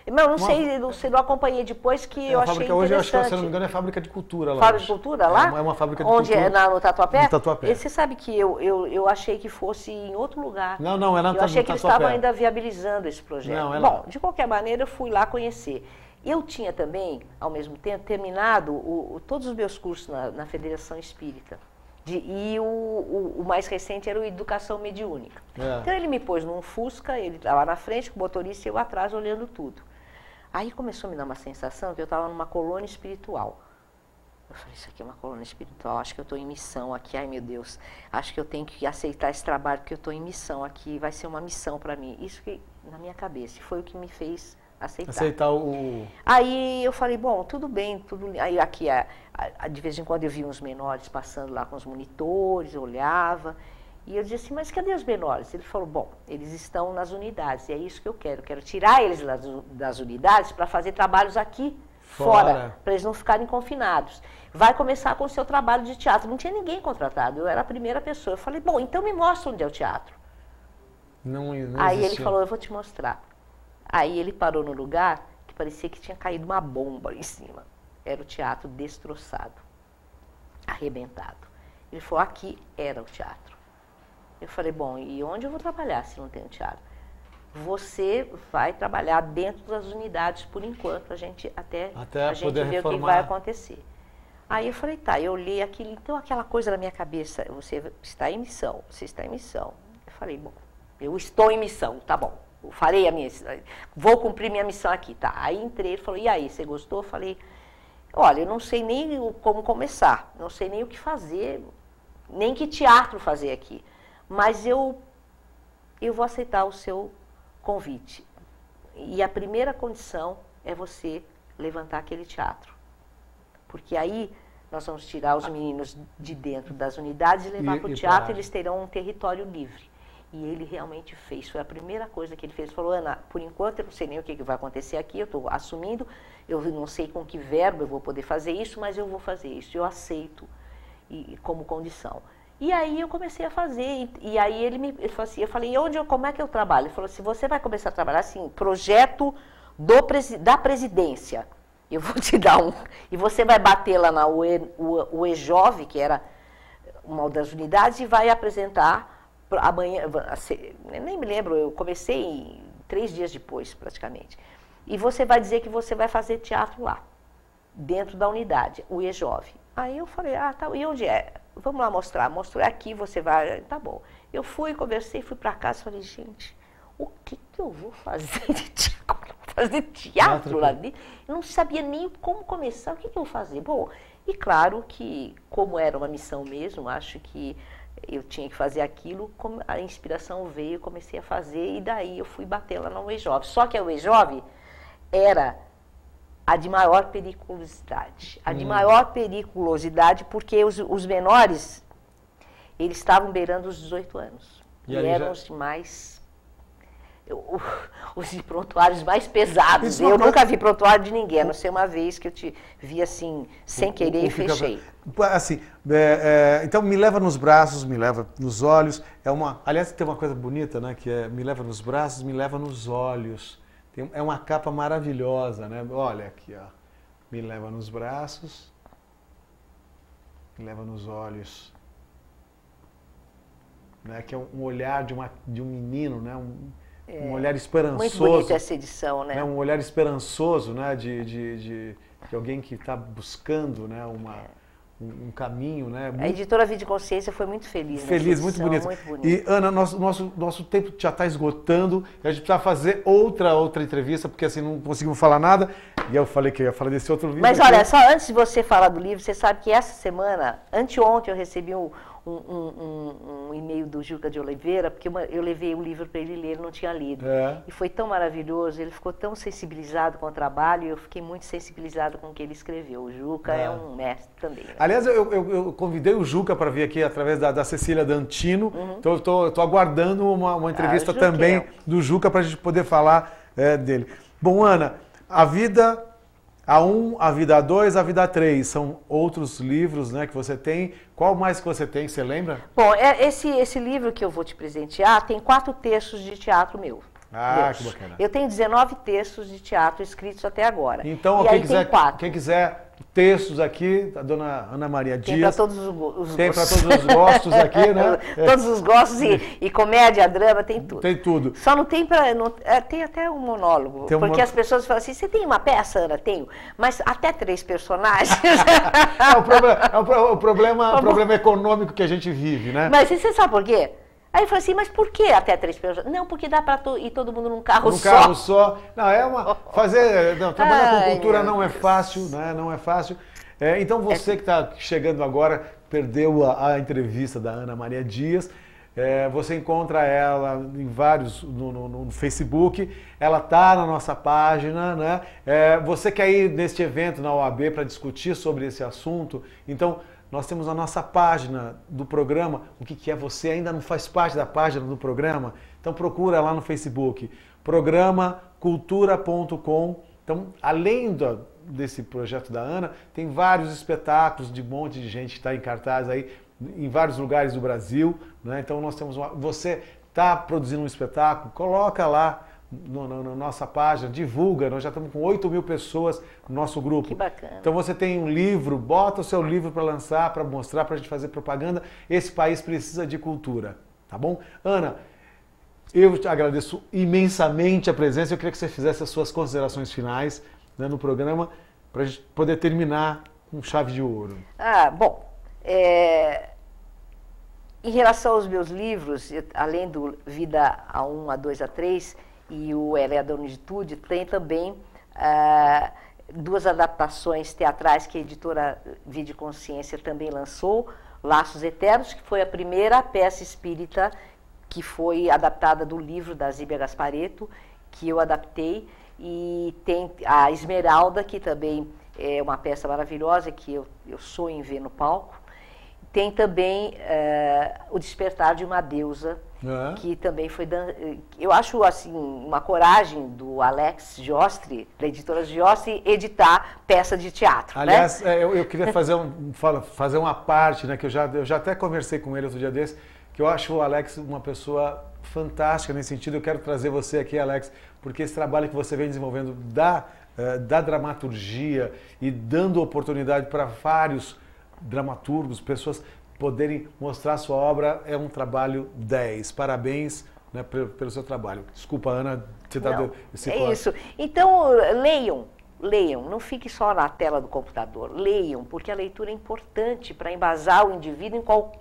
Não acompanhei depois que eu achei interessante. Hoje, eu acho que, se não me engano, é fábrica de cultura lá. Fábrica de cultura lá? É uma fábrica de cultura. Onde? No Tatuapé? No Tatuapé. E você sabe que eu achei que fosse em outro lugar. Não, é lá no Tatuapé. Eu achei que eles estavam ainda viabilizando esse projeto. Bom, de qualquer maneira, eu fui lá conhecer. Eu tinha também, ao mesmo tempo, terminado todos os meus cursos na Federação Espírita. E o mais recente era o Educação Mediúnica. Então ele me pôs num Fusca, ele estava na frente com o motorista e eu atrás olhando tudo. Aí começou a me dar uma sensação que eu estava numa colônia espiritual. Eu falei, isso aqui é uma colônia espiritual, acho que eu estou em missão aqui, ai meu Deus, acho que eu tenho que aceitar esse trabalho porque eu estou em missão aqui, vai ser uma missão para mim. Isso que na minha cabeça, foi o que me fez aceitar o... Aí eu falei, bom, tudo bem, aí aqui de vez em quando eu via uns menores passando lá com os monitores, eu olhava, e eu dizia assim, mas cadê os menores? Ele falou, bom, eles estão nas unidades, e é isso que eu quero tirar eles das unidades para fazer trabalhos aqui fora, para eles não ficarem confinados. Vai começar com o seu trabalho de teatro. Não tinha ninguém contratado, eu era a primeira pessoa. Eu falei, bom, então me mostra onde é o teatro. Não aí ele falou, eu vou te mostrar. Aí ele parou no lugar que parecia que tinha caído uma bomba em cima. Era o teatro destroçado, arrebentado. Ele falou, aqui era o teatro. Eu falei, bom, e onde eu vou trabalhar se não tem um teatro? Você vai trabalhar dentro das unidades por enquanto, até a gente ver o que vai acontecer. Aí eu falei, tá, eu li aquilo, então aquela coisa na minha cabeça, você está em missão, você está em missão. Eu falei, bom, eu estou em missão, tá bom. Eu farei vou cumprir minha missão aqui, tá? Aí entrei, ele falou, e aí, você gostou? Eu falei, olha, eu não sei nem como começar, não sei nem o que fazer, nem que teatro fazer aqui, mas eu vou aceitar o seu convite. E a primeira condição é você levantar aquele teatro, porque aí nós vamos tirar os meninos de dentro das unidades e levar para o teatro, eles terão um território livre. E ele realmente fez, foi a primeira coisa que ele fez. Ele falou, Ana, por enquanto eu não sei nem o que vai acontecer aqui, eu estou assumindo, eu não sei com que verbo eu vou poder fazer isso, mas eu vou fazer isso, eu aceito como condição. E aí eu comecei a fazer, e aí ele falou assim, eu falei, como é que eu trabalho? Ele falou assim, você vai começar a trabalhar assim, projeto da presidência. Eu vou te dar e você vai bater lá na UEJOV, que era uma das unidades, e vai apresentar amanhã, nem me lembro, eu comecei 3 dias depois, praticamente. E você vai dizer que você vai fazer teatro lá, dentro da unidade, o EJOV. Aí eu falei, tá, e onde é? Vamos lá mostrar. Mostrou aqui, você vai, tá bom. Eu fui, conversei, fui para casa, falei, gente, o que eu vou fazer de teatro? Como eu vou fazer teatro lá dentro? Eu não sabia nem como começar, o que eu vou fazer? Bom, e claro que, como era uma missão mesmo, acho que eu tinha que fazer aquilo, a inspiração veio, comecei a fazer, e daí eu fui bater lá na UEJOV. Só que a UEJOV era a de maior periculosidade. A de maior periculosidade porque os menores, eles estavam beirando os 18 anos. E eram os mais os prontuários mais pesados. Eu nunca vi prontuário de ninguém, a não ser uma vez que eu te vi assim, sem querer e fechei. Assim, então me leva nos braços, me leva nos olhos. Aliás, tem uma coisa bonita, né? Que é me leva nos braços, me leva nos olhos. É uma capa maravilhosa, né? Olha aqui, ó. Me leva nos braços, me leva nos olhos. Né? Que é um olhar de um menino, né? Um olhar esperançoso. Muito bonita essa edição, né? Um olhar esperançoso, né? De alguém que está buscando, né? Um caminho, né? A editora Vida e Consciência foi muito feliz. Feliz, muito bonito. E, Ana, nosso tempo já está esgotando. A gente precisa fazer outra entrevista, porque assim não conseguimos falar nada. E eu falei que eu ia falar desse outro livro. Mas olha, só antes de você falar do livro, você sabe que essa semana, anteontem, eu recebi um e-mail do Juca de Oliveira, porque eu levei o livro para ele ler, ele não tinha lido. E foi tão maravilhoso, ele ficou tão sensibilizado com o trabalho, e eu fiquei muito sensibilizada com o que ele escreveu. O Juca é um mestre também. Né? Aliás, eu convidei o Juca para vir aqui através da Cecília Dantino, então eu estou aguardando uma entrevista também do Juca para a gente poder falar dele. Bom, Ana, a vida... A 1, a vida 2, a vida 3, são outros livros, né, que você tem. Qual mais que você tem, você lembra? Bom, esse livro que eu vou te presentear tem 4 textos de teatro meu. Que bacana. Eu tenho 19 textos de teatro escritos até agora. Então, quem quiser textos aqui, a dona Ana Maria Dias. Tem para todos os gostos. Tem para todos os gostos aqui, né? Todos os gostos e comédia, drama, tem tudo. Tem tudo. Só não tem para... tem até um monólogo, porque as pessoas falam assim, você tem uma peça, Ana? Tenho. Mas até 3 personagens. O problema econômico que a gente vive, né? Mas você sabe por quê? Aí eu falei assim, mas por que até 3 pessoas? Não, porque dá para ir todo mundo num carro só. Num carro só. Não, trabalhar com cultura não é fácil, né? Não é fácil. Então você que está chegando agora, perdeu a entrevista da Ana Maria Dias. Você encontra ela em vários, no Facebook, ela está na nossa página, né? Você quer ir neste evento na OAB para discutir sobre esse assunto, então nós temos a nossa página do programa. O que é? Você ainda não faz parte da página do programa? Então procura lá no Facebook, programa cultura.com. Então, além desse projeto da Ana, tem vários espetáculos de um monte de gente que está em cartaz aí, em vários lugares do Brasil, né? Então nós temos você está produzindo um espetáculo, coloca lá na nossa página, divulga, nós já estamos com 8.000 pessoas no nosso grupo. Que bacana. Então você tem um livro, bota o seu livro para lançar, para mostrar, para a gente fazer propaganda. Esse país precisa de cultura, tá bom? Ana, eu te agradeço imensamente a presença, eu queria que você fizesse as suas considerações finais, né, no programa, para a gente poder terminar com chave de ouro. Bom, em relação aos meus livros, além do Vida A1, A2, A3 e o Ela é a Dona de Tudo, tem também 2 adaptações teatrais que a editora Vida e Consciência também lançou, Laços Eternos, que foi a primeira peça espírita que foi adaptada do livro da Zíbia Gasparetto, que eu adaptei, e tem a Esmeralda, que também é uma peça maravilhosa, que eu sonho em ver no palco. Tem também O Despertar de uma Deusa, que também foi... Eu acho assim, uma coragem do Alex Giostri, da editora Giostri, editar peça de teatro. Aliás, né? Eu queria fazer uma parte, né, que eu já até conversei com ele outro dia desse, que eu acho o Alex uma pessoa fantástica nesse sentido. Eu quero trazer você aqui, Alex, porque esse trabalho que você vem desenvolvendo da dramaturgia e dando oportunidade para vários dramaturgos, pessoas poderem mostrar a sua obra, é um trabalho 10. Parabéns, né, pelo seu trabalho. Desculpa, Ana, você está dando esse corte. Isso. Então, leiam, não fique só na tela do computador. Leiam, porque a leitura é importante para embasar o indivíduo em qualquer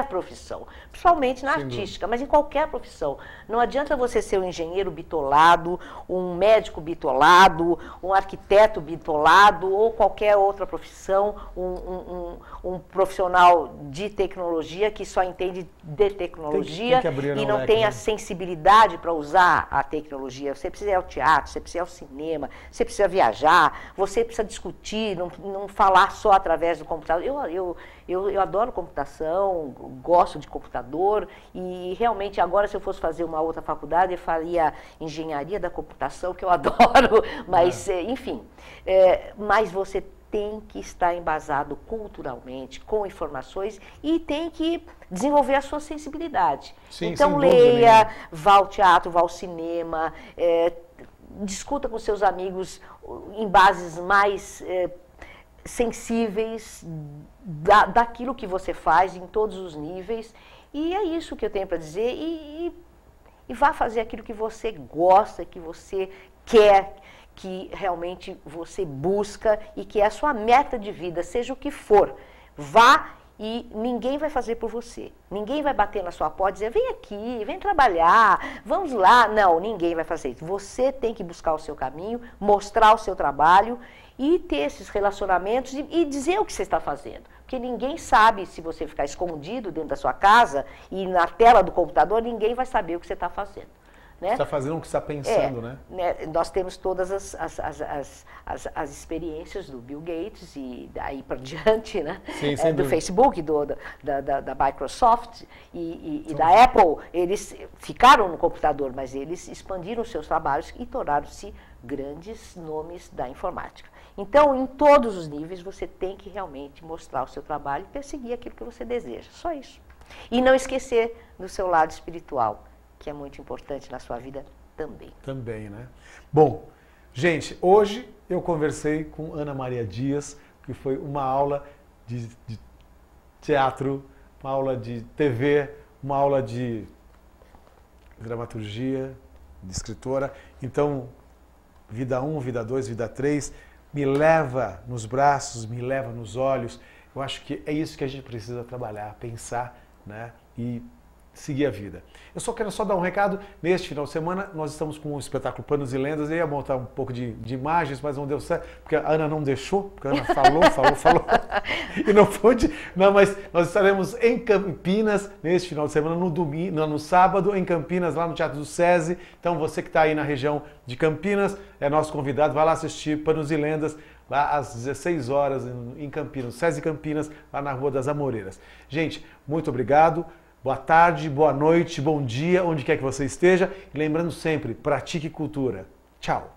profissão, principalmente na artística, mas em qualquer profissão. Não adianta você ser um engenheiro bitolado, um médico bitolado, um arquiteto bitolado ou qualquer outra profissão, um profissional de tecnologia que só entende de tecnologia e não tem a sensibilidade para usar a tecnologia. Você precisa ir ao teatro, você precisa ir ao cinema, você precisa viajar, você precisa discutir, não falar só através do computador. Eu adoro computação, gosto de computador e realmente agora se eu fosse fazer uma outra faculdade eu faria engenharia da computação, que eu adoro, mas enfim, mas você tem que estar embasado culturalmente, com informações e tem que desenvolver a sua sensibilidade. Sim, então leia, vá ao teatro, vá ao cinema, discuta com seus amigos em bases mais sensíveis daquilo que você faz em todos os níveis. E é isso que eu tenho para dizer. E vá fazer aquilo que você gosta, que você quer, que realmente você busca e que é a sua meta de vida, seja o que for. Vá e ninguém vai fazer por você. Ninguém vai bater na sua porta e dizer, vem aqui, vem trabalhar, vamos lá. Não, ninguém vai fazer isso. Você tem que buscar o seu caminho, mostrar o seu trabalho e ter esses relacionamentos e dizer o que você está fazendo. Porque ninguém sabe, se você ficar escondido dentro da sua casa e na tela do computador, ninguém vai saber o que você está fazendo. Né? Você está fazendo o que está pensando, né? Nós temos todas as experiências do Bill Gates e daí para diante, né? Sim, do Facebook, da Microsoft e da Apple. Eles ficaram no computador, mas eles expandiram seus trabalhos e tornaram-se grandes nomes da informática. Então, em todos os níveis, você tem que realmente mostrar o seu trabalho e perseguir aquilo que você deseja. Só isso. E não esquecer do seu lado espiritual, que é muito importante na sua vida também. Também, né? Bom, gente, hoje eu conversei com Ana Maria Dias, que foi uma aula de teatro, uma aula de TV, uma aula de dramaturgia, de escritora. Então, vida 1, vida 2, vida 3, me leva nos braços, me leva nos olhos. Eu acho que é isso que a gente precisa trabalhar, pensar, né? E seguir a vida. Eu só quero dar um recado. Neste final de semana nós estamos com o espetáculo Panos e Lendas. Eu ia montar um pouco de imagens, mas não deu certo, porque a Ana não deixou, porque a Ana falou e não pôde. Não, mas nós estaremos em Campinas neste final de semana, no domingo, no sábado, em Campinas, lá no Teatro do SESI. Então você que está aí na região de Campinas é nosso convidado, vai lá assistir Panos e Lendas, lá às 16 horas em Campinas, SESI Campinas, lá na Rua das Amoreiras. Gente, muito obrigado. Boa tarde, boa noite, bom dia, onde quer que você esteja. E lembrando sempre, pratique cultura. Tchau!